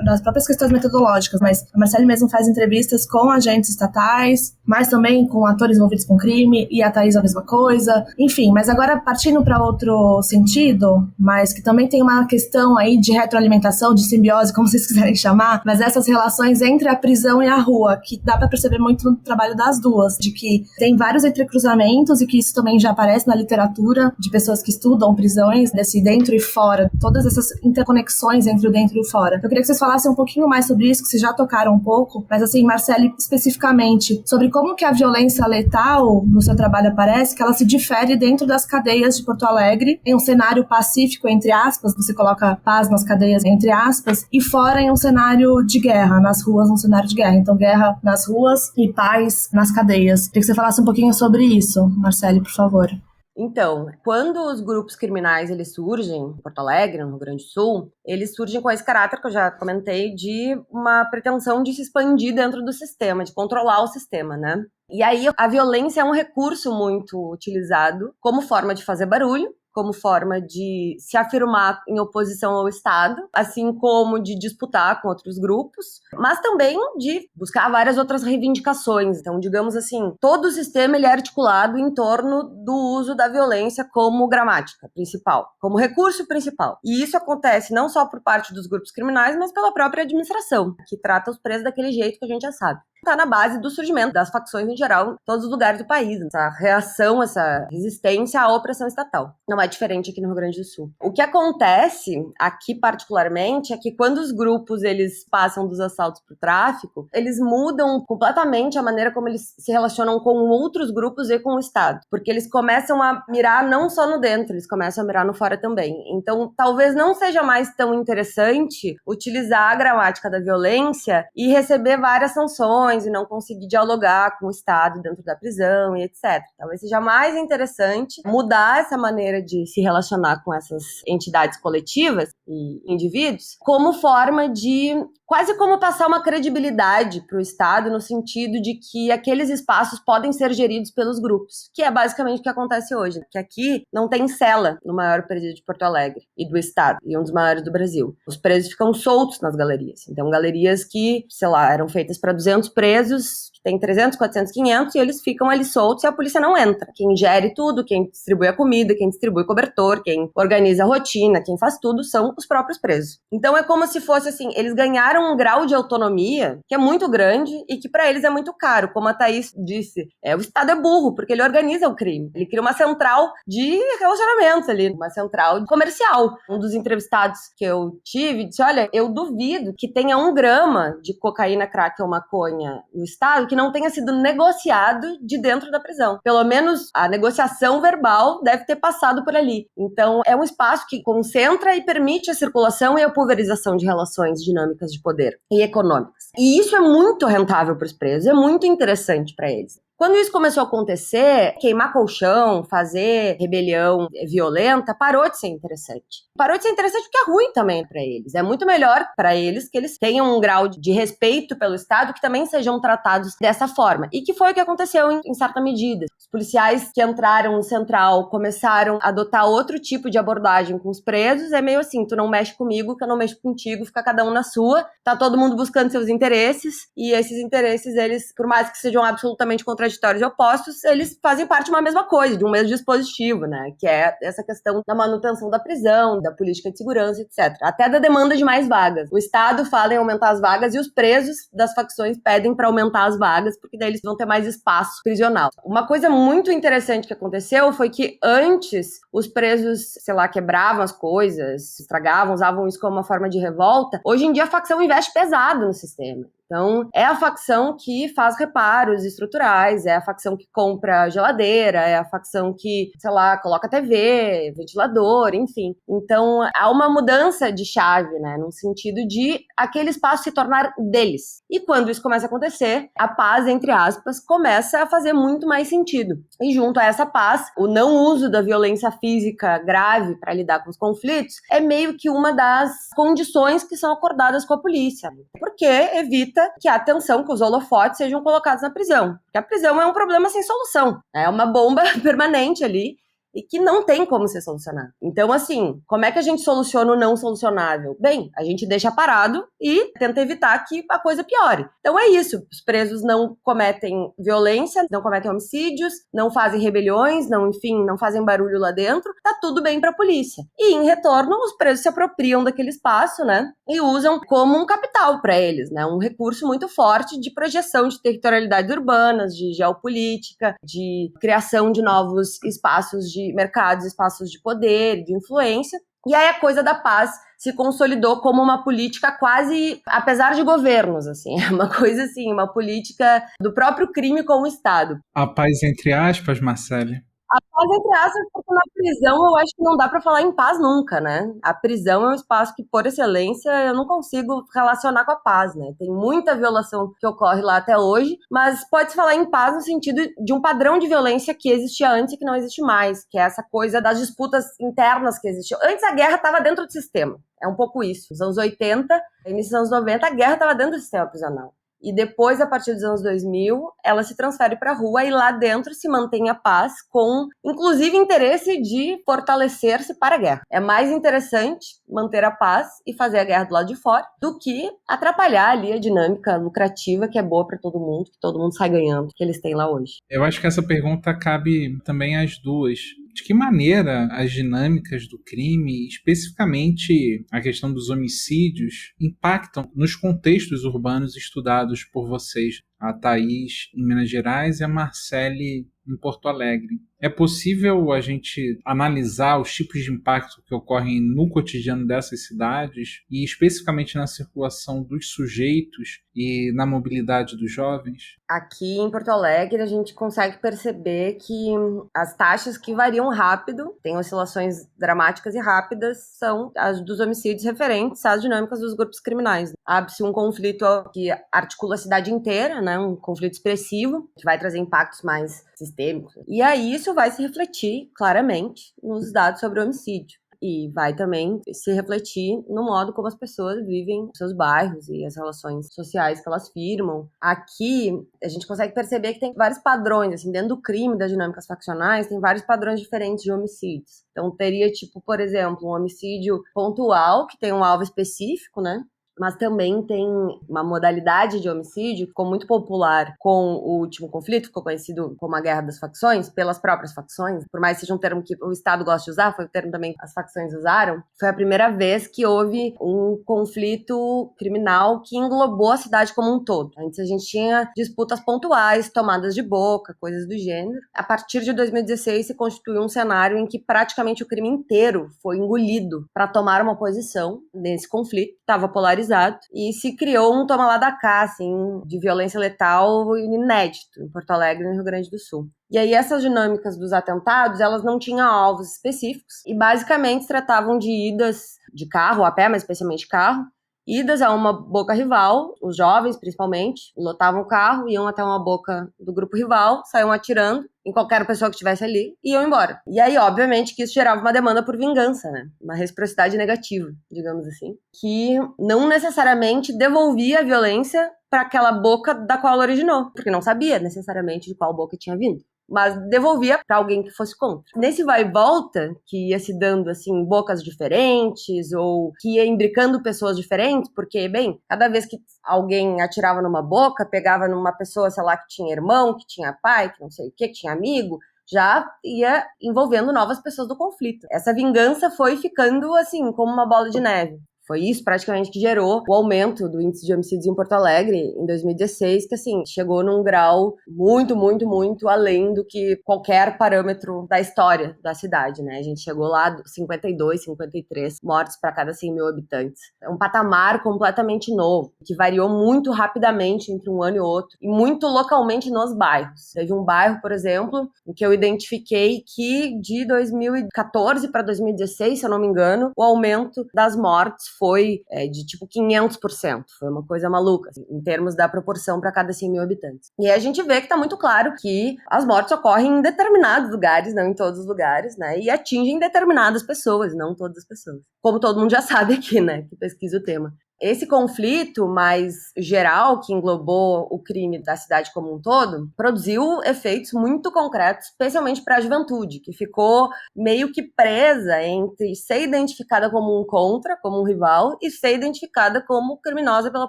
das próprias questões metodológicas, mas a Marcele mesmo faz entrevistas com agentes estatais, mas também com atores envolvidos com crime, e a Thaís a mesma coisa. Enfim, mas agora partindo para outro sentido, mas que também tem uma questão aí de retroalimentação, de simbiose, como vocês quiserem chamar, mas essas relações entre a prisão e a rua, que dá para perceber muito no trabalho das duas, de que tem vários entrecruzamentos e que isso também já aparece na literatura de pessoas que estudam prisão, desse dentro e fora, todas essas interconexões entre o dentro e o fora. Eu queria que vocês falassem um pouquinho mais sobre isso, que vocês já tocaram um pouco, mas assim, Marcele, especificamente, sobre como que a violência letal no seu trabalho aparece, que ela se difere dentro das cadeias de Porto Alegre, em um cenário pacífico, entre aspas, você coloca paz nas cadeias, entre aspas, e fora em um cenário de guerra, nas ruas, um cenário de guerra. Então, guerra nas ruas e paz nas cadeias. Queria que você falasse um pouquinho sobre isso, Marcele, por favor. Então, quando os grupos criminais eles surgem em Porto Alegre, no Rio Grande do Sul, eles surgem com esse caráter que eu já comentei de uma pretensão de se expandir dentro do sistema, de controlar o sistema, né? E aí a violência é um recurso muito utilizado como forma de fazer barulho, como forma de se afirmar em oposição ao Estado, assim como de disputar com outros grupos, mas também de buscar várias outras reivindicações. Então, digamos assim, todo o sistema ele é articulado em torno do uso da violência como gramática principal, como recurso principal. E isso acontece não só por parte dos grupos criminais, mas pela própria administração, que trata os presos daquele jeito que a gente já sabe. Está na base do surgimento das facções em geral em todos os lugares do país. Essa reação, essa resistência à opressão estatal. Não é diferente aqui no Rio Grande do Sul. O que acontece aqui particularmente é que quando os grupos eles passam dos assaltos para o tráfico, eles mudam completamente a maneira como eles se relacionam com outros grupos e com o Estado. Porque eles começam a mirar não só no dentro, eles começam a mirar no fora também. Então, talvez não seja mais tão interessante utilizar a gramática da violência e receber várias sanções e não conseguir dialogar com o Estado dentro da prisão e etc. Talvez seja mais interessante mudar essa maneira de se relacionar com essas entidades coletivas e indivíduos como forma de quase como passar uma credibilidade para o Estado no sentido de que aqueles espaços podem ser geridos pelos grupos, que é basicamente o que acontece hoje, que aqui não tem cela no maior presídio de Porto Alegre e do Estado, e um dos maiores do Brasil. Os presos ficam soltos nas galerias. Então, galerias que, sei lá, eram feitas para 200 presos, que tem 300, 400, 500, e eles ficam ali soltos e a polícia não entra. Quem gere tudo, quem distribui a comida, quem distribui cobertor, quem organiza a rotina, quem faz tudo, são os próprios presos. Então, é como se fosse assim, eles ganharam um grau de autonomia que é muito grande e que para eles é muito caro. Como a Thaís disse, o Estado é burro, porque ele organiza o crime. Ele cria uma central de relacionamentos ali, uma central comercial. Um dos entrevistados que eu tive disse, olha, eu duvido que tenha 1 grama de cocaína, crack ou maconha no Estado que não tenha sido negociado de dentro da prisão. Pelo menos a negociação verbal deve ter passado por ali. Então, é um espaço que concentra e permite a circulação e a pulverização de relações dinâmicas de poder e econômicas. E isso é muito rentável para os presos, é muito interessante para eles. Quando isso começou a acontecer, queimar colchão, fazer rebelião violenta, parou de ser interessante. Parou de ser interessante porque é ruim também para eles. É muito melhor para eles que eles tenham um grau de respeito pelo Estado, que também sejam tratados dessa forma. E que foi o que aconteceu em certa medida. Os policiais que entraram no Central começaram a adotar outro tipo de abordagem com os presos. É meio assim, tu não mexe comigo, que eu não mexo contigo, fica cada um na sua. Tá todo mundo buscando seus interesses. E esses interesses, eles, por mais que sejam absolutamente contraditórios e opostos, eles fazem parte de uma mesma coisa, de um mesmo dispositivo, né? Que é essa questão da manutenção da prisão, da política de segurança, etc. Até da demanda de mais vagas. O Estado fala em aumentar as vagas e os presos das facções pedem para aumentar as vagas, porque daí eles vão ter mais espaço prisional. Uma coisa muito interessante que aconteceu foi que antes os presos, sei lá, quebravam as coisas, estragavam, usavam isso como uma forma de revolta. Hoje em dia a facção investe pesado no sistema. Então, é a facção que faz reparos estruturais, é a facção que compra geladeira, é a facção que, sei lá, coloca TV, ventilador, enfim. Então, há uma mudança de chave, né, no sentido de aquele espaço se tornar deles. E quando isso começa a acontecer, a paz, entre aspas, começa a fazer muito mais sentido. E junto a essa paz, o não uso da violência física grave para lidar com os conflitos é meio que uma das condições que são acordadas com a polícia, porque evita que a atenção, que os holofotes sejam colocados na prisão. Porque a prisão é um problema sem solução. É uma bomba permanente ali e que não tem como ser solucionado. Então, assim, como é que a gente soluciona o não solucionável? Bem, a gente deixa parado e tenta evitar que a coisa piore. Então é isso, os presos não cometem violência, não cometem homicídios, não fazem rebeliões, não fazem barulho lá dentro, tá tudo bem pra polícia. E, em retorno, os presos se apropriam daquele espaço, né, e usam como um capital para eles, né, um recurso muito forte de projeção de territorialidades urbanas, de geopolítica, de criação de novos espaços de mercados, espaços de poder, de influência. E aí a coisa da paz se consolidou como uma política quase, apesar de governos, assim, é uma coisa assim, uma política do próprio crime com o Estado. A paz entre aspas, Marcele? A paz entre aspas, porque na prisão eu acho que não dá pra falar em paz nunca, né? A prisão é um espaço que, por excelência, eu não consigo relacionar com a paz, né? Tem muita violação que ocorre lá até hoje, mas pode-se falar em paz no sentido de um padrão de violência que existia antes e que não existe mais, que é essa coisa das disputas internas que existiam. Antes a guerra estava dentro do sistema, é um pouco isso. Nos anos 80, início dos anos 90, a guerra estava dentro do sistema prisional. E depois, a partir dos anos 2000, ela se transfere para a rua e lá dentro se mantém a paz com, inclusive, interesse de fortalecer-se para a guerra. É mais interessante manter a paz e fazer a guerra do lado de fora do que atrapalhar ali a dinâmica lucrativa que é boa para todo mundo, que todo mundo sai ganhando, que eles têm lá hoje. Eu acho que essa pergunta cabe também às duas. De que maneira as dinâmicas do crime, especificamente a questão dos homicídios, impactam nos contextos urbanos estudados por vocês, a Thaís em Minas Gerais e a Marcele em Porto Alegre? É possível a gente analisar os tipos de impacto que ocorrem no cotidiano dessas cidades e especificamente na circulação dos sujeitos e na mobilidade dos jovens? Aqui em Porto Alegre a gente consegue perceber que as taxas que variam rápido, tem oscilações dramáticas e rápidas, são as dos homicídios referentes às dinâmicas dos grupos criminais. Abre-se um conflito que articula a cidade inteira, né, um conflito expressivo, que vai trazer impactos mais sistêmicos. E aí isso vai se refletir claramente nos dados sobre o homicídio. E vai também se refletir no modo como as pessoas vivem os seus bairros e as relações sociais que elas firmam. Aqui, a gente consegue perceber que tem vários padrões, assim, dentro do crime, das dinâmicas faccionais, tem vários padrões diferentes de homicídios. Então, teria, tipo, por exemplo, um homicídio pontual, que tem um alvo específico, né? Mas também tem uma modalidade de homicídio que ficou muito popular com o último conflito, ficou conhecido como a Guerra das Facções, pelas próprias facções, por mais que seja um termo que o Estado gosta de usar, foi o termo também que as facções usaram. Foi a primeira vez que houve um conflito criminal que englobou a cidade como um todo. Antes a gente tinha disputas pontuais, tomadas de boca, coisas do gênero. A partir de 2016 se constituiu um cenário em que praticamente o crime inteiro foi engolido para tomar uma posição nesse conflito, estava polarizado, e se criou um toma lá da cá, assim, de violência letal inédito em Porto Alegre e no Rio Grande do Sul. E aí essas dinâmicas dos atentados, elas não tinham alvos específicos e basicamente se tratavam de idas de carro, a pé, mas especialmente carro, idas a uma boca rival, os jovens principalmente, lotavam o carro, iam até uma boca do grupo rival, saíam atirando em qualquer pessoa que estivesse ali e iam embora. E aí, obviamente, que isso gerava uma demanda por vingança, né? Uma reciprocidade negativa, digamos assim, que não necessariamente devolvia a violência para aquela boca da qual ela originou, porque não sabia necessariamente de qual boca tinha vindo, mas devolvia para alguém que fosse contra. Nesse vai e volta, que ia se dando, assim, bocas diferentes, ou que ia imbricando pessoas diferentes, porque, bem, cada vez que alguém atirava numa boca, pegava numa pessoa, sei lá, que tinha irmão, que tinha pai, que não sei o que tinha amigo, já ia envolvendo novas pessoas do conflito. Essa vingança foi ficando, assim, como uma bola de neve. Foi isso praticamente que gerou o aumento do índice de homicídios em Porto Alegre em 2016, que assim, chegou num grau muito, muito, muito além do que qualquer parâmetro da história da cidade, né? A gente chegou lá 52, 53 mortes para cada 100 mil habitantes. É um patamar completamente novo, que variou muito rapidamente entre um ano e outro, e muito localmente nos bairros. Teve um bairro, por exemplo, em que eu identifiquei que de 2014 para 2016, se eu não me engano, o aumento das mortes foi de tipo 500%. Foi uma coisa maluca, assim, em termos da proporção para cada 100 mil habitantes. E aí a gente vê que está muito claro que as mortes ocorrem em determinados lugares, não em todos os lugares, né? E atingem determinadas pessoas, não todas as pessoas. Como todo mundo já sabe aqui, né? Que pesquisa o tema. Esse conflito mais geral, que englobou o crime da cidade como um todo, produziu efeitos muito concretos, especialmente para a juventude, que ficou meio que presa entre ser identificada como um contra, como um rival, e ser identificada como criminosa pela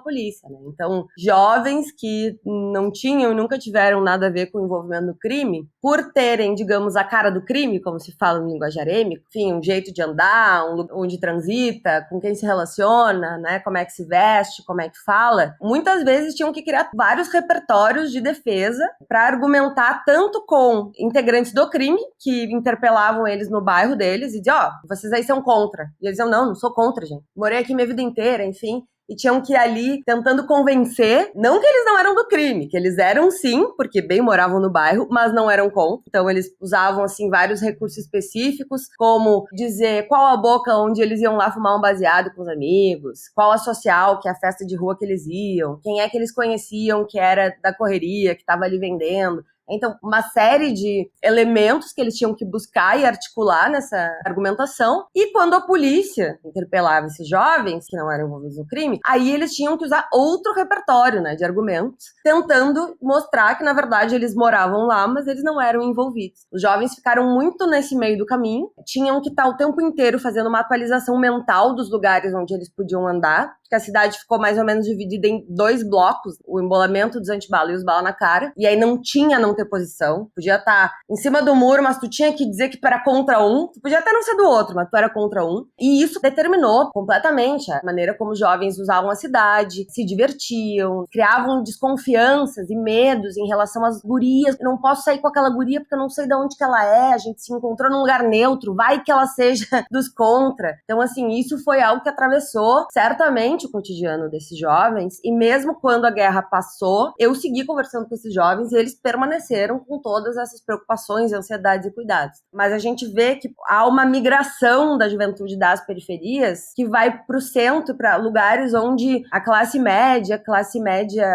polícia, né? Então, jovens que não tinham e nunca tiveram nada a ver com o envolvimento no crime, por terem, digamos, a cara do crime, como se fala no linguajar êmico, enfim, um jeito de andar, onde transita, com quem se relaciona, né, como é que se veste, como é que fala, muitas vezes tinham que criar vários repertórios de defesa para argumentar tanto com integrantes do crime, que interpelavam eles no bairro deles e diziam, vocês aí são contra. E eles diziam, não sou contra, gente. Morei aqui minha vida inteira, enfim. e tinham que ir ali tentando convencer, não que eles não eram do crime, que eles eram sim, porque bem moravam no bairro, mas não eram contra. Então eles usavam assim vários recursos específicos, como dizer qual a boca onde eles iam lá fumar um baseado com os amigos, qual a social, que é a festa de rua que eles iam, quem é que eles conheciam que era da correria, que estava ali vendendo. Então, uma série de elementos que eles tinham que buscar e articular nessa argumentação. E quando a polícia interpelava esses jovens, que não eram envolvidos no crime, aí eles tinham que usar outro repertório, né, de argumentos, tentando mostrar que, na verdade, eles moravam lá, mas eles não eram envolvidos. Os jovens ficaram muito nesse meio do caminho, tinham que estar o tempo inteiro fazendo uma atualização mental dos lugares onde eles podiam andar, porque a cidade ficou mais ou menos dividida em 2 blocos, o embolamento dos antibala e os bala na cara, e aí não tinha não ter posição, podia estar em cima do muro, mas tu tinha que dizer que tu era contra um, tu podia até não ser do outro, mas tu era contra um, e isso determinou completamente a maneira como os jovens usavam a cidade, se divertiam, criavam desconfianças e medos em relação às gurias. Eu não posso sair com aquela guria porque eu não sei de onde que ela é, a gente se encontrou num lugar neutro, vai que ela seja dos contra. Então, assim, isso foi algo que atravessou certamente o cotidiano desses jovens, e mesmo quando a guerra passou, eu segui conversando com esses jovens e eles permaneceram com todas essas preocupações, ansiedades e cuidados. Mas a gente vê que há uma migração da juventude das periferias que vai para o centro, para lugares onde a classe média,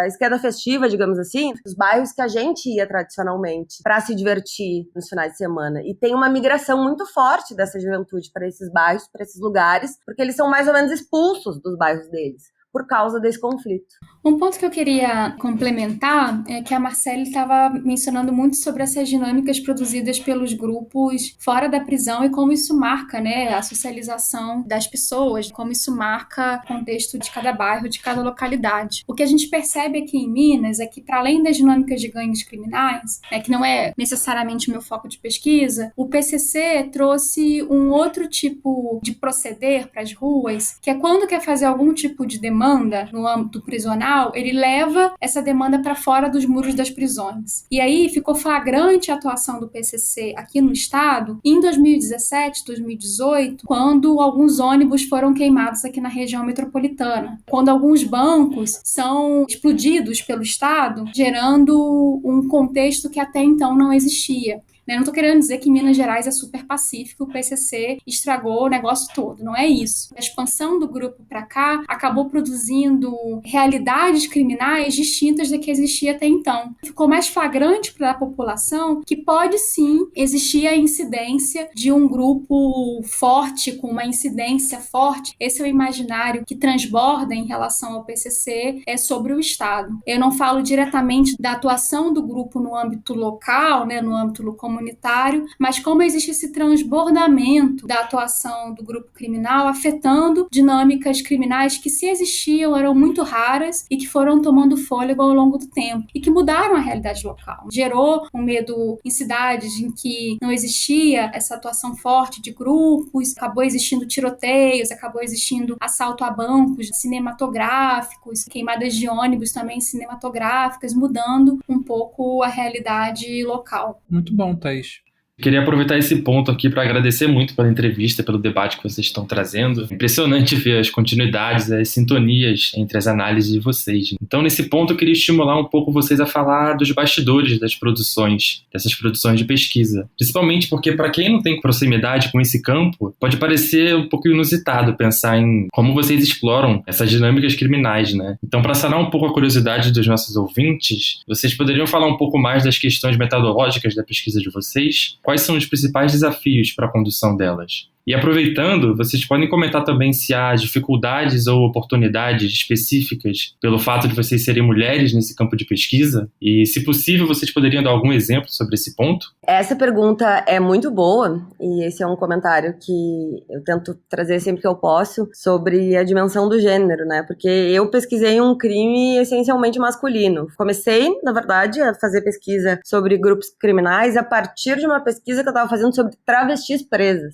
esquerda festiva, digamos assim, os bairros que a gente ia tradicionalmente para se divertir nos finais de semana. E tem uma migração muito forte dessa juventude para esses bairros, para esses lugares, porque eles são mais ou menos expulsos dos bairros deles por causa desse conflito. Um ponto que eu queria complementar é que a Marcele estava mencionando muito sobre essas dinâmicas produzidas pelos grupos fora da prisão e como isso marca, né, a socialização das pessoas, como isso marca o contexto de cada bairro, de cada localidade. O que a gente percebe aqui em Minas é que, para além das dinâmicas de gangues criminais, que não é necessariamente o meu foco de pesquisa, o PCC trouxe um outro tipo de proceder para as ruas, que é quando quer fazer algum tipo de demanda no âmbito prisional, ele leva essa demanda para fora dos muros das prisões. E aí ficou flagrante a atuação do PCC aqui no estado em 2017, 2018, quando alguns ônibus foram queimados aqui na região metropolitana, quando alguns bancos são explodidos pelo estado, gerando um contexto que até então não existia. Não estou querendo dizer que Minas Gerais é super pacífico, o PCC estragou o negócio todo, não é isso. A expansão do grupo para cá acabou produzindo realidades criminais distintas da que existia até então. Ficou mais flagrante para a população que pode sim existir a incidência de um grupo forte, com uma incidência forte. Esse é o imaginário que transborda em relação ao PCC sobre o Estado. Eu não falo diretamente da atuação do grupo no âmbito local, no âmbito comunitário, mas como existe esse transbordamento da atuação do grupo criminal afetando dinâmicas criminais que, se existiam, eram muito raras e que foram tomando fôlego ao longo do tempo e que mudaram a realidade local. Gerou um medo em cidades em que não existia essa atuação forte de grupos, acabou existindo tiroteios, acabou existindo assalto a bancos cinematográficos, queimadas de ônibus também cinematográficas, mudando um pouco a realidade local. Muito bom, Thaís. Queria aproveitar esse ponto aqui para agradecer muito pela entrevista, pelo debate que vocês estão trazendo. Impressionante ver as continuidades, as sintonias entre as análises de vocês. Então, nesse ponto, eu queria estimular um pouco vocês a falar dos bastidores das produções, dessas produções de pesquisa. Principalmente porque, para quem não tem proximidade com esse campo, pode parecer um pouco inusitado pensar em como vocês exploram essas dinâmicas criminais, né? Então, para sanar um pouco a curiosidade dos nossos ouvintes, vocês poderiam falar um pouco mais das questões metodológicas da pesquisa de vocês? Quais são os principais desafios para a condução delas? E aproveitando, vocês podem comentar também se há dificuldades ou oportunidades específicas pelo fato de vocês serem mulheres nesse campo de pesquisa? E, se possível, vocês poderiam dar algum exemplo sobre esse ponto? Essa pergunta é muito boa, e esse é um comentário que eu tento trazer sempre que eu posso, sobre a dimensão do gênero, né? Porque eu pesquisei um crime essencialmente masculino. Comecei, na verdade, a fazer pesquisa sobre grupos criminais a partir de uma pesquisa que eu estava fazendo sobre travestis presas.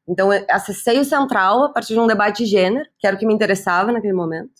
Então, eu acessei o Central a partir de um debate de gênero, que era o que me interessava naquele momento.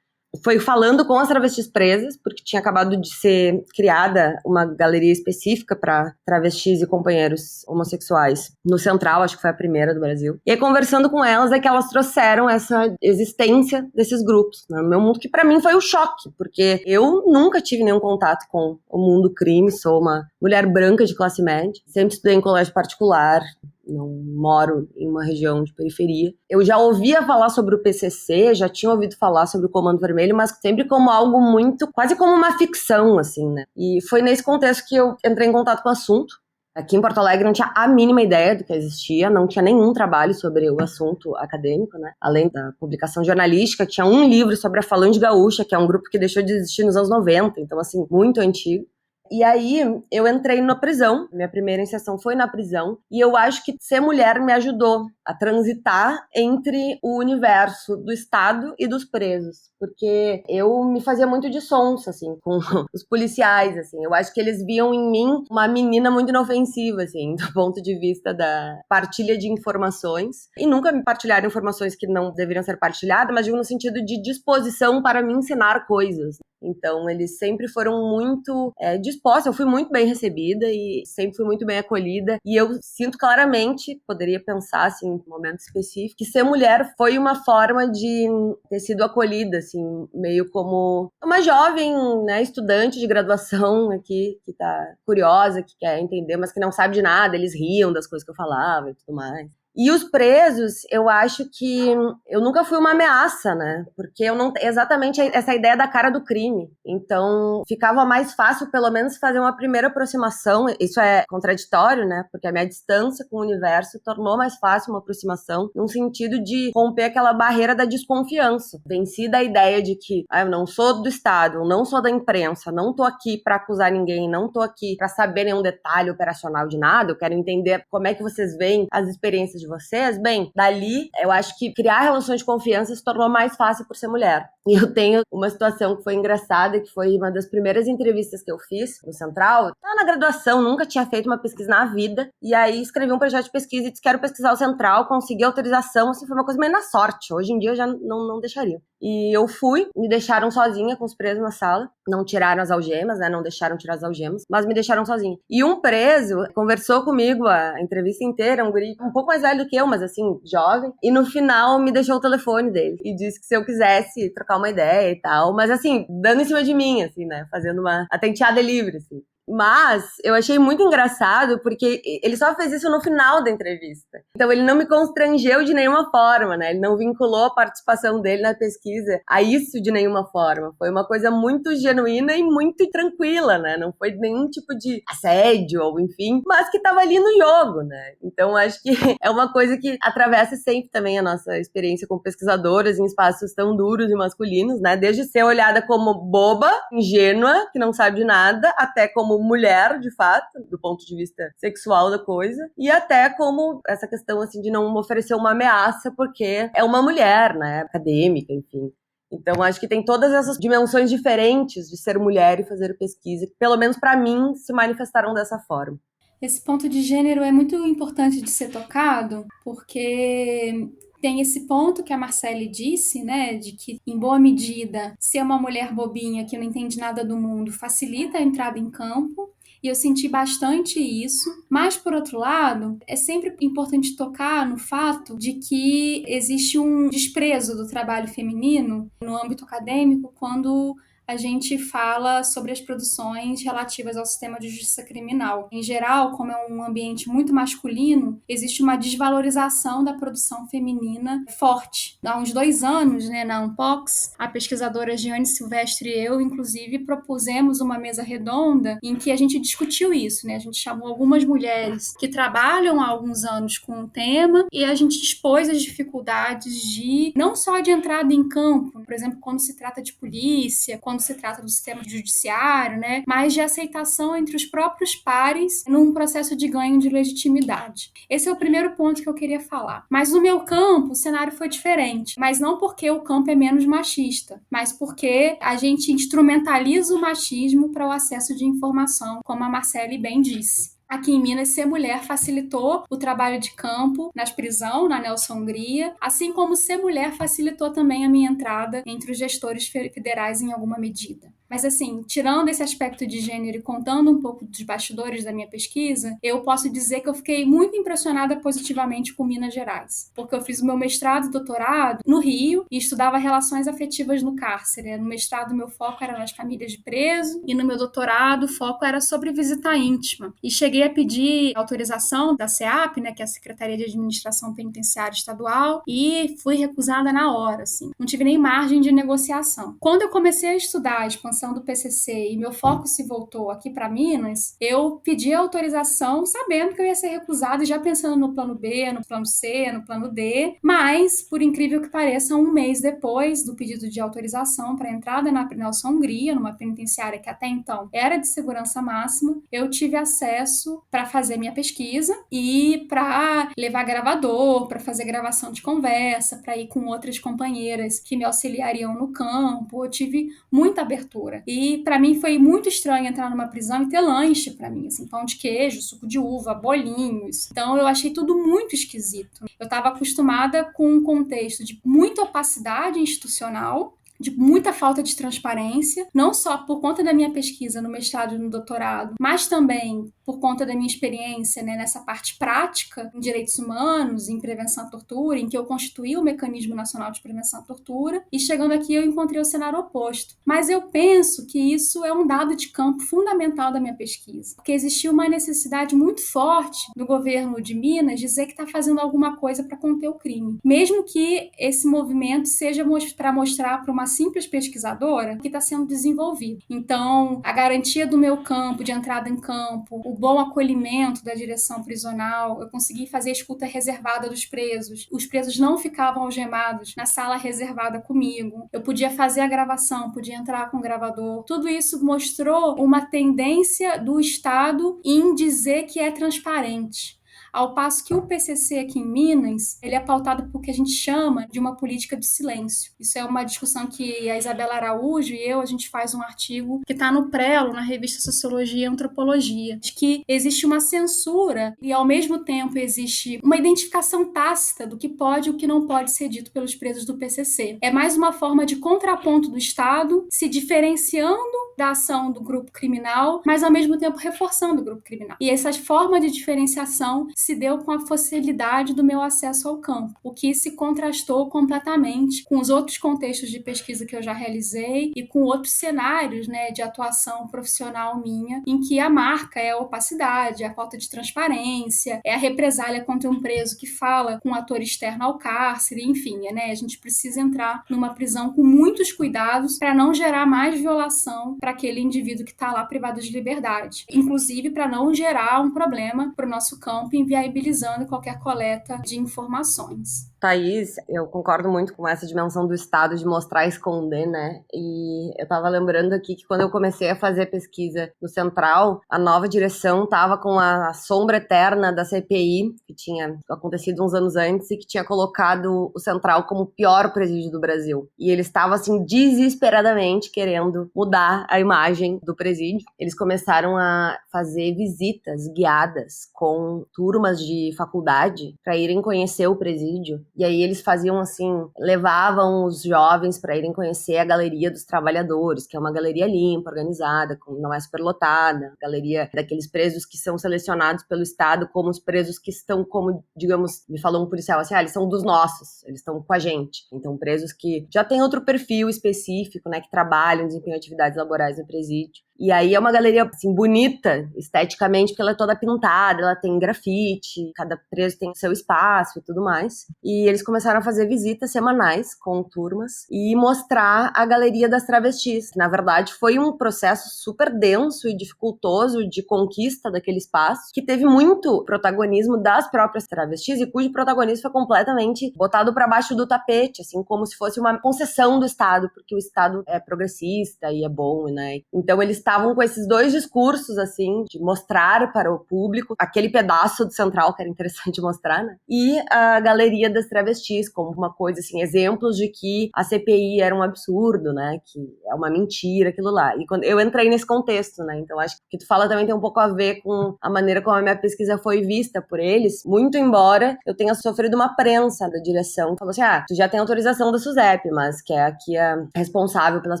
foi falando com as travestis presas, porque tinha acabado de ser criada uma galeria específica para travestis e companheiros homossexuais no Central, acho que foi a primeira do Brasil. E aí, conversando com elas, é que elas trouxeram essa existência desses grupos, né, no meu mundo, que para mim foi um choque, porque eu nunca tive nenhum contato com o mundo crime, sou uma mulher branca de classe média, sempre estudei em colégio particular, não moro em uma região de periferia. Eu já ouvia falar sobre o PCC, já tinha ouvido falar sobre o Comando Vermelho, mas sempre como algo muito, quase como uma ficção, assim, né? E foi nesse contexto que eu entrei em contato com o assunto. Aqui em Porto Alegre não tinha a mínima ideia do que existia, não tinha nenhum trabalho sobre o assunto acadêmico, né? Além da publicação jornalística, tinha um livro sobre a Falange Gaúcha, que é um grupo que deixou de existir nos anos 90, então, assim, muito antigo. E aí, eu entrei na prisão, minha primeira inserção foi na prisão, e eu acho que ser mulher me ajudou a transitar entre o universo do Estado e dos presos, porque eu me fazia muito de sonsa, assim, com os policiais, assim, eu acho que eles viam em mim uma menina muito inofensiva, assim, do ponto de vista da partilha de informações, e nunca me partilharam informações que não deveriam ser partilhadas, mas digo no sentido de disposição para me ensinar coisas. Então, eles sempre foram muito dispostos, eu fui muito bem recebida e sempre fui muito bem acolhida, e eu sinto claramente, poderia pensar, assim, em um momento específico, que ser mulher foi uma forma de ter sido acolhida, assim, meio como uma jovem, né, estudante de graduação aqui, que tá curiosa, que quer entender, mas que não sabe de nada, eles riam das coisas que eu falava e tudo mais. E os presos, eu acho que eu nunca fui uma ameaça, né? Porque eu não... Exatamente essa ideia da cara do crime. Então, ficava mais fácil, pelo menos, fazer uma primeira aproximação. Isso é contraditório, né? Porque a minha distância com o universo tornou mais fácil uma aproximação, num sentido de romper aquela barreira da desconfiança. Vencida a ideia de que eu não sou do Estado, eu não sou da imprensa, não tô aqui pra acusar ninguém, não tô aqui pra saber nenhum detalhe operacional de nada, eu quero entender como é que vocês veem as experiências de vocês. Bem, dali, eu acho que criar relações de confiança se tornou mais fácil por ser mulher. E eu tenho uma situação que foi engraçada, que foi uma das primeiras entrevistas que eu fiz no Central. Eu tava na graduação, nunca tinha feito uma pesquisa na vida, e aí escrevi um projeto de pesquisa e disse que quero pesquisar o Central, consegui autorização, assim, foi uma coisa meio na sorte. Hoje em dia eu já não deixaria. E eu fui, me deixaram sozinha com os presos na sala, não tiraram as algemas, né, não deixaram tirar as algemas, mas me deixaram sozinha. E um preso conversou comigo a entrevista inteira, um guri um pouco mais velho do que eu, mas assim, jovem, e no final me deixou o telefone dele, e disse que se eu quisesse trocar uma ideia e tal, mas assim, dando em cima de mim, assim, né, fazendo uma atenteada livre, assim. Mas eu achei muito engraçado porque ele só fez isso no final da entrevista. Então ele não me constrangeu de nenhuma forma, né? Ele não vinculou a participação dele na pesquisa a isso de nenhuma forma. Foi uma coisa muito genuína e muito tranquila, né? Não foi nenhum tipo de assédio ou enfim, mas que estava ali no jogo, né? Então acho que é uma coisa que atravessa sempre também a nossa experiência como pesquisadoras em espaços tão duros e masculinos, né? Desde ser olhada como boba, ingênua, que não sabe de nada, até como mulher, de fato, do ponto de vista sexual da coisa, e até como essa questão, assim, de não oferecer uma ameaça porque é uma mulher, né, acadêmica, enfim. Então, acho que tem todas essas dimensões diferentes de ser mulher e fazer pesquisa, que, pelo menos para mim, se manifestaram dessa forma. Esse ponto de gênero é muito importante de ser tocado, porque tem esse ponto que a Marcele disse, né, de que, em boa medida, ser uma mulher bobinha que não entende nada do mundo facilita a entrada em campo, e eu senti bastante isso. Mas, por outro lado, é sempre importante tocar no fato de que existe um desprezo do trabalho feminino no âmbito acadêmico quando a gente fala sobre as produções relativas ao sistema de justiça criminal. Em geral, como é um ambiente muito masculino, existe uma desvalorização da produção feminina forte. Há uns 2 anos, né, na Unpox, a pesquisadora Giane Silvestre e eu, inclusive, propusemos uma mesa redonda em que a gente discutiu isso, né? A gente chamou algumas mulheres que trabalham há alguns anos com o tema e a gente expôs as dificuldades de, não só de entrada em campo, por exemplo, quando se trata de polícia, quando se trata do sistema judiciário, né? Mas de aceitação entre os próprios pares num processo de ganho de legitimidade. Esse é o primeiro ponto que eu queria falar. Mas no meu campo, o cenário foi diferente. Mas não porque o campo é menos machista, mas porque a gente instrumentaliza o machismo para o acesso de informação, como a Marcele bem disse. aqui em Minas, ser mulher facilitou o trabalho de campo nas prisões, na Nelson Hungria, assim como ser mulher facilitou também a minha entrada entre os gestores federais em alguma medida. Mas assim, tirando esse aspecto de gênero e contando um pouco dos bastidores da minha pesquisa, eu posso dizer que eu fiquei muito impressionada positivamente com Minas Gerais, porque eu fiz o meu mestrado e doutorado no Rio e estudava relações afetivas no cárcere. No mestrado, meu foco era nas famílias de preso e no meu doutorado, o foco era sobre visita íntima. E cheguei a pedir autorização da SEAP, né, que é a Secretaria de Administração Penitenciária Estadual, e fui recusada na hora, assim. Não tive nem margem de negociação. Quando eu comecei a estudar a expansão do PCC e meu foco se voltou aqui para Minas, eu pedi autorização sabendo que eu ia ser recusada e já pensando no plano B, no plano C, no plano D, mas, por incrível que pareça, um mês depois do pedido de autorização para a entrada na Nelson Hungria, numa penitenciária que até então era de segurança máxima, eu tive acesso para fazer minha pesquisa e para levar gravador, para fazer gravação de conversa, para ir com outras companheiras que me auxiliariam no campo. Eu tive muita abertura. E para mim foi muito estranho entrar numa prisão e ter lanche para mim, assim, pão de queijo, suco de uva, bolinhos. Então eu achei tudo muito esquisito. Eu estava acostumada com um contexto de muita opacidade institucional, de muita falta de transparência, não só por conta da minha pesquisa no mestrado e no doutorado, mas também por conta da minha experiência, né, nessa parte prática em direitos humanos, em prevenção à tortura, em que eu constituí o Mecanismo Nacional de Prevenção à Tortura, e chegando aqui eu encontrei o cenário oposto. Mas eu penso que isso é um dado de campo fundamental da minha pesquisa, porque existiu uma necessidade muito forte do governo de Minas dizer que está fazendo alguma coisa para conter o crime, mesmo que esse movimento seja para mostrar para uma simples pesquisadora que está sendo desenvolvido. Então, a garantia do meu campo, de entrada em campo, o bom acolhimento da direção prisional, eu consegui fazer a escuta reservada dos presos, os presos não ficavam algemados na sala reservada comigo, eu podia fazer a gravação, podia entrar com o gravador, tudo isso mostrou uma tendência do Estado em dizer que é transparente. Ao passo que o PCC aqui em Minas, ele é pautado por que a gente chama de uma política de silêncio. Isso é uma discussão que a Isabela Araújo e eu, a gente faz um artigo que está no Prelo, na revista Sociologia e Antropologia, de que existe uma censura e, ao mesmo tempo, existe uma identificação tácita do que pode e o que não pode ser dito pelos presos do PCC. É mais uma forma de contraponto do Estado, se diferenciando da ação do grupo criminal, mas, ao mesmo tempo, reforçando o grupo criminal. E essa forma de diferenciação se deu com a facilidade do meu acesso ao campo, o que se contrastou completamente com os outros contextos de pesquisa que eu já realizei e com outros cenários, né, de atuação profissional minha, em que a marca é a opacidade, a falta de transparência, é a represália contra um preso que fala com um ator externo ao cárcere, enfim, né, a gente precisa entrar numa prisão com muitos cuidados para não gerar mais violação para aquele indivíduo que está lá privado de liberdade, inclusive para não gerar um problema para o nosso campo, inviabilizando qualquer coleta de informações. Thaís, eu concordo muito com essa dimensão do Estado de mostrar e esconder, né? E eu tava lembrando aqui que quando eu comecei a fazer pesquisa no Central, a nova direção tava com a sombra eterna da CPI, que tinha acontecido uns anos antes e que tinha colocado o Central como o pior presídio do Brasil. E eles estavam, assim, desesperadamente querendo mudar a imagem do presídio. Eles começaram a fazer visitas guiadas com turmas de faculdade para irem conhecer o presídio. E aí eles faziam assim, levavam os jovens para irem conhecer a Galeria dos Trabalhadores, que é uma galeria limpa, organizada, não é superlotada, galeria daqueles presos que são selecionados pelo Estado como os presos que estão como, digamos, me falou um policial assim, eles são dos nossos, eles estão com a gente. Então presos que já têm outro perfil específico, né, que trabalham, desempenham atividades laborais no presídio. E aí é uma galeria, assim, bonita, esteticamente, porque ela é toda pintada, ela tem grafite, cada preso tem seu espaço e tudo mais. E eles começaram a fazer visitas semanais com turmas e mostrar a Galeria das Travestis. Na verdade, foi um processo super denso e dificultoso de conquista daquele espaço, que teve muito protagonismo das próprias travestis e cujo protagonismo foi completamente botado para baixo do tapete, assim, como se fosse uma concessão do Estado, porque o Estado é progressista e é bom, né? Então eles estavam com esses dois discursos, assim, de mostrar para o público aquele pedaço do Central que era interessante mostrar, né? E a galeria das travestis, como uma coisa, assim, exemplos de que a CPI era um absurdo, né? Que é uma mentira aquilo lá. E quando eu entrei nesse contexto, né? Então acho que o que tu fala também tem um pouco a ver com a maneira como a minha pesquisa foi vista por eles, muito embora eu tenha sofrido uma prensa da direção. Falou assim, tu já tem autorização da SUSEP, mas que é aqui a responsável pelas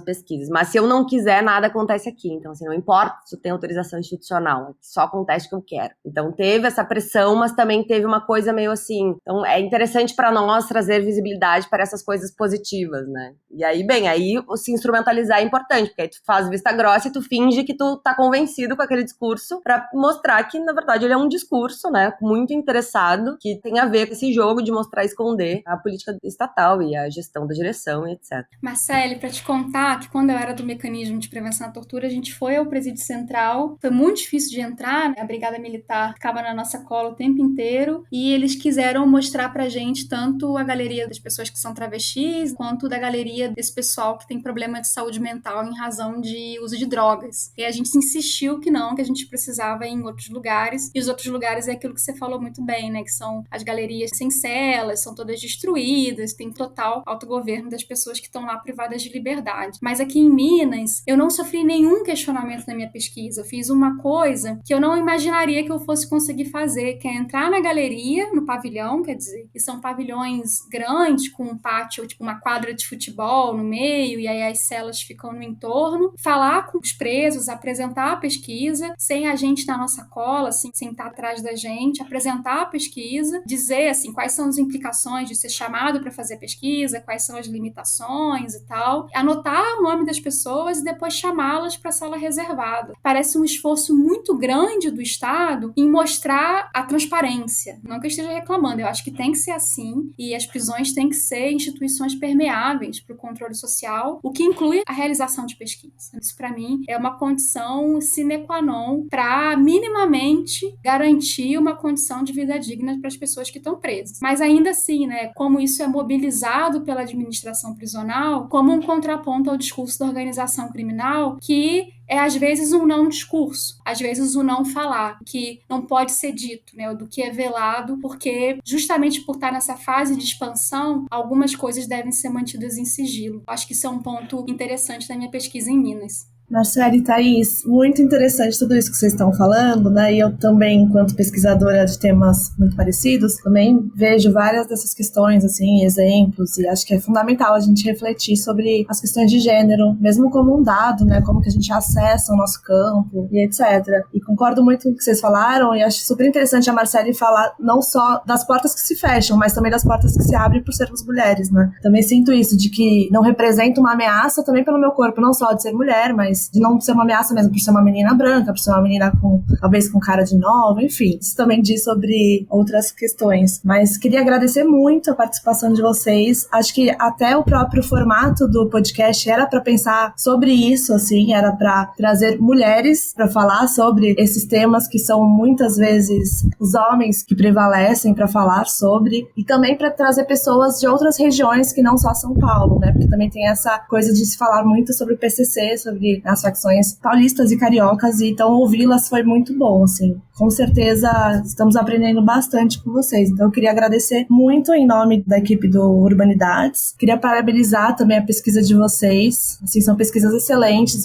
pesquisas. Mas se eu não quiser, nada acontece aqui. Então, assim, não importa se tu tem autorização institucional, só acontece o que eu quero. Então, teve essa pressão, mas também teve uma coisa meio assim. Então, é interessante para nós trazer visibilidade para essas coisas positivas, né? E aí, aí se instrumentalizar é importante, porque aí tu faz vista grossa e tu finge que tu tá convencido com aquele discurso para mostrar que, na verdade, ele é um discurso, né, muito interessado, que tem a ver com esse jogo de mostrar e esconder a política estatal e a gestão da direção e etc. Marcele, para te contar que quando eu era do mecanismo de prevenção à tortura, a gente foi ao Presídio Central, foi muito difícil de entrar, né? A Brigada Militar ficava na nossa cola o tempo inteiro, e eles quiseram mostrar pra gente tanto a galeria das pessoas que são travestis, quanto da galeria desse pessoal que tem problema de saúde mental em razão de uso de drogas. E a gente insistiu que não, que a gente precisava ir em outros lugares, e os outros lugares é aquilo que você falou muito bem, né? Que são as galerias sem celas, são todas destruídas, tem total autogoverno das pessoas que estão lá privadas de liberdade. Mas aqui em Minas, eu não sofri nenhum questionamento na minha pesquisa. Eu fiz uma coisa que eu não imaginaria que eu fosse conseguir fazer, que é entrar na galeria, no pavilhão, quer dizer, que são pavilhões grandes, com um pátio, tipo uma quadra de futebol no meio, e aí as celas ficam no entorno, falar com os presos, apresentar a pesquisa, sem a gente na nossa cola, assim, sentar atrás da gente, apresentar a pesquisa, dizer, assim, quais são as implicações de ser chamado para fazer pesquisa, quais são as limitações e tal, anotar o nome das pessoas e depois chamá-las para a sala reservada. Parece um esforço muito grande do Estado em mostrar a transparência. Não que eu esteja reclamando, eu acho que tem que ser assim, e as prisões têm que ser instituições permeáveis para o controle social, o que inclui a realização de pesquisa. Isso, para mim, é uma condição sine qua non para minimamente garantir uma condição de vida digna para as pessoas que estão presas. Mas ainda assim, né, como isso é mobilizado pela administração prisional como um contraponto ao discurso da organização criminal, que é às vezes um não discurso, às vezes um não falar, que não pode ser dito, né, do que é velado, porque justamente por estar nessa fase de expansão, algumas coisas devem ser mantidas em sigilo. Acho que isso é um ponto interessante da minha pesquisa em Minas. Marcele e Thaís, muito interessante tudo isso que vocês estão falando, né? E eu também, enquanto pesquisadora de temas muito parecidos, também vejo várias dessas questões, assim, exemplos, e acho que é fundamental a gente refletir sobre as questões de gênero, mesmo como um dado, né? Como que a gente acessa o nosso campo e etc. E concordo muito com o que vocês falaram, e acho super interessante a Marcele falar não só das portas que se fecham, mas também das portas que se abrem por sermos mulheres, né? Também sinto isso, de que não representa uma ameaça também pelo meu corpo, não só de ser mulher, mas de não ser uma ameaça mesmo, por ser uma menina branca, por ser uma menina com, talvez com cara de nova, enfim. Isso também diz sobre outras questões. Mas queria agradecer muito a participação de vocês. Acho que até o próprio formato do podcast era para pensar sobre isso, assim, era para trazer mulheres para falar sobre esses temas que são muitas vezes os homens que prevalecem para falar sobre, e também para trazer pessoas de outras regiões que não só São Paulo, né? Porque também tem essa coisa de se falar muito sobre o PCC, sobre as facções paulistas e cariocas, e então ouvi-las foi muito bom, assim. Com certeza estamos aprendendo bastante com vocês. Então eu queria agradecer muito em nome da equipe do Urbanidades. Queria parabenizar também a pesquisa de vocês. Assim, são pesquisas excelentes,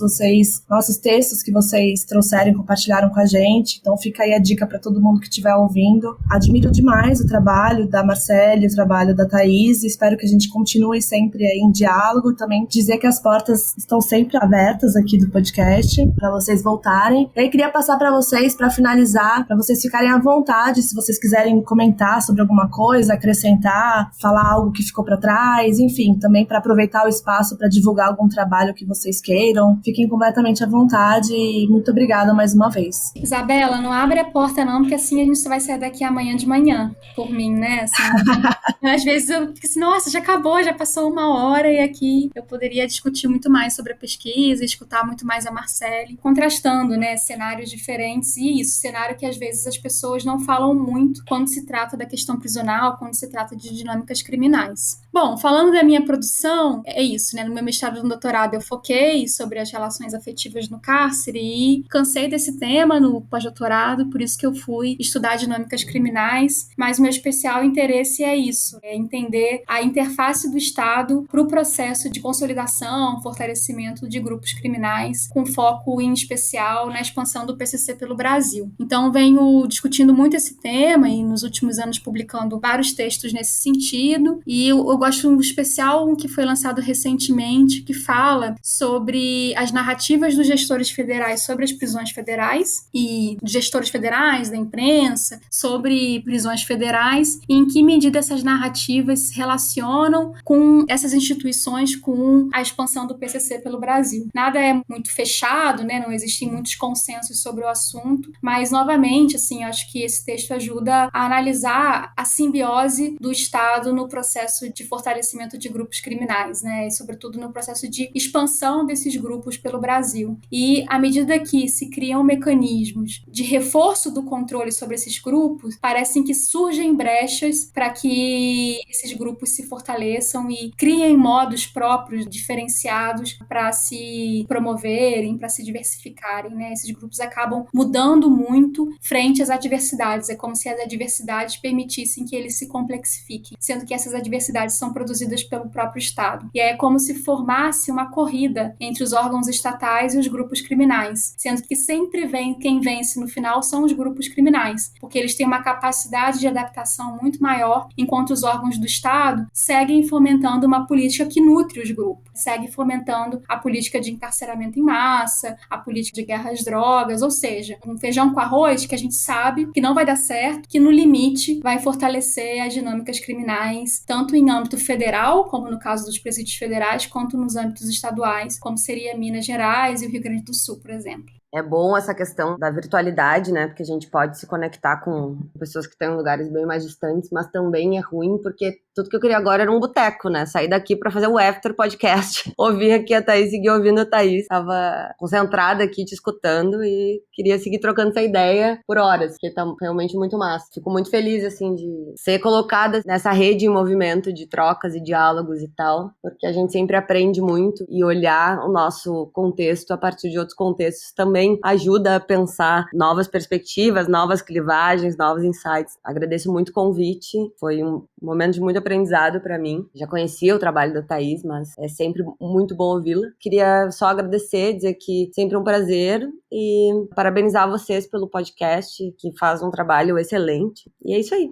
nossos textos que vocês trouxeram e compartilharam com a gente. Então fica aí a dica para todo mundo que estiver ouvindo. Admiro demais o trabalho da Marcele, o trabalho da Thaís, e espero que a gente continue sempre aí em diálogo. Também dizer que as portas estão sempre abertas aqui do podcast para vocês voltarem. E aí queria passar para vocês, para finalizar, para vocês ficarem à vontade, se vocês quiserem comentar sobre alguma coisa, acrescentar, falar algo que ficou para trás, enfim, também para aproveitar o espaço para divulgar algum trabalho que vocês queiram. Fiquem completamente à vontade e muito obrigada mais uma vez. Isabela, não abre a porta não, porque assim a gente só vai sair daqui amanhã de manhã, por mim, né? Assim, às vezes eu fico assim, nossa, já acabou, já passou 1 hora, e aqui eu poderia discutir muito mais sobre a pesquisa, escutar muito mais a Marcele, contrastando, né, cenários diferentes, e isso, cenário claro que às vezes as pessoas não falam muito quando se trata da questão prisional, quando se trata de dinâmicas criminais. Bom, falando da minha produção, é isso, né? No meu mestrado e no doutorado eu foquei sobre as relações afetivas no cárcere e cansei desse tema no pós-doutorado, por isso que eu fui estudar dinâmicas criminais, mas o meu especial interesse é isso, é entender a interface do Estado para o processo de consolidação, fortalecimento de grupos criminais, com foco em especial na expansão do PCC pelo Brasil. Então, venho discutindo muito esse tema e nos últimos anos publicando vários textos nesse sentido, e eu gosto um especial que foi lançado recentemente, que fala sobre as narrativas dos gestores federais sobre as prisões federais e dos gestores federais, da imprensa, sobre prisões federais e em que medida essas narrativas se relacionam com essas instituições, com a expansão do PCC pelo Brasil. Nada é muito fechado, né? Não existem muitos consensos sobre o assunto, mas, novamente, assim, acho que esse texto ajuda a analisar a simbiose do Estado no processo de fortalecimento de grupos criminais, né? E, sobretudo, no processo de expansão desses grupos pelo Brasil. E, à medida que se criam mecanismos de reforço do controle sobre esses grupos, parecem que surgem brechas para que esses grupos se fortaleçam e criem modos próprios, diferenciados, para se promoverem, para se diversificarem, né? Esses grupos acabam mudando muito frente às adversidades. É como se as adversidades permitissem que eles se complexifiquem, sendo que essas adversidades são produzidas pelo próprio Estado. E é como se formasse uma corrida entre os órgãos estatais e os grupos criminais, sendo que sempre quem vence no final são os grupos criminais, porque eles têm uma capacidade de adaptação muito maior, enquanto os órgãos do Estado seguem fomentando uma política que nutre os grupos, seguem fomentando a política de encarceramento em massa, a política de guerra às drogas, ou seja, um feijão com arroz que a gente sabe que não vai dar certo, que no limite vai fortalecer as dinâmicas criminais, tanto em âmbito federal, como no caso dos presídios federais, quanto nos âmbitos estaduais, como seria Minas Gerais e o Rio Grande do Sul, por exemplo. É bom essa questão da virtualidade, né? Porque a gente pode se conectar com pessoas que estão em lugares bem mais distantes, mas também é ruim porque tudo que eu queria agora era um boteco, né? Sair daqui pra fazer o After Podcast. Ouvir aqui a Thaís, seguir ouvindo a Thaís. Tava concentrada aqui te escutando e queria seguir trocando essa ideia por horas, porque tá realmente muito massa. Fico muito feliz, assim, de ser colocada nessa rede em movimento de trocas e diálogos e tal, porque a gente sempre aprende muito e olhar o nosso contexto a partir de outros contextos também ajuda a pensar novas perspectivas, novas clivagens, novos insights. Agradeço muito o convite, foi um momento de muito aprendizado para mim. Já conhecia o trabalho da Thaís, mas é sempre muito bom ouvi-la. Queria só agradecer, dizer que sempre um prazer e parabenizar vocês pelo podcast, que faz um trabalho excelente. E é isso aí,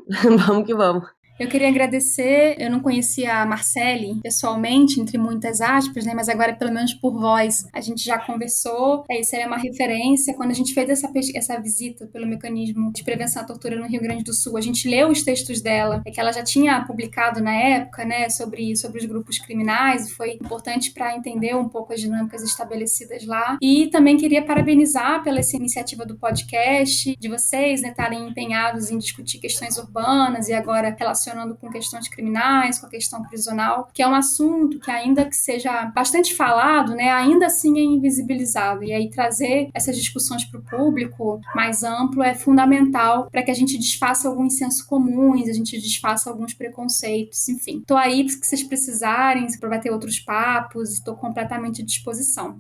vamos que vamos. Eu queria agradecer, eu não conhecia a Marcele pessoalmente, entre muitas aspas, né, mas agora pelo menos por voz a gente já conversou, isso é uma referência. Quando a gente fez essa visita pelo mecanismo de prevenção à tortura no Rio Grande do Sul, a gente leu os textos dela, que ela já tinha publicado na época, né, sobre os grupos criminais, e foi importante para entender um pouco as dinâmicas estabelecidas lá. E também queria parabenizar pela essa iniciativa do podcast, de vocês, né, estarem empenhados em discutir questões urbanas e agora relacionando com questões criminais, com a questão prisional, que é um assunto que, ainda que seja bastante falado, né, ainda assim é invisibilizado. E aí trazer essas discussões para o público mais amplo é fundamental para que a gente desfaça alguns sensos comuns, a gente desfaça alguns preconceitos, enfim. Estou aí se vocês precisarem, para ter outros papos, estou completamente à disposição.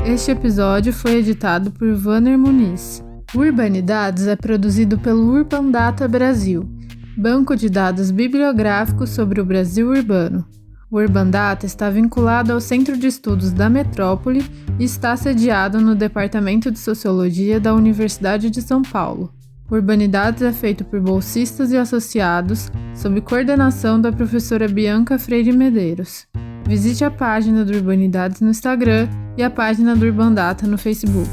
Este episódio foi editado por Vanner Muniz. Urbanidades é produzido pelo Urban Data Brasil, banco de dados bibliográficos sobre o Brasil urbano. O Urban Data está vinculado ao Centro de Estudos da Metrópole e está sediado no Departamento de Sociologia da Universidade de São Paulo. Urbanidades é feito por bolsistas e associados, sob coordenação da professora Bianca Freire Medeiros. Visite a página do Urbanidades no Instagram e a página do Urban Data no Facebook.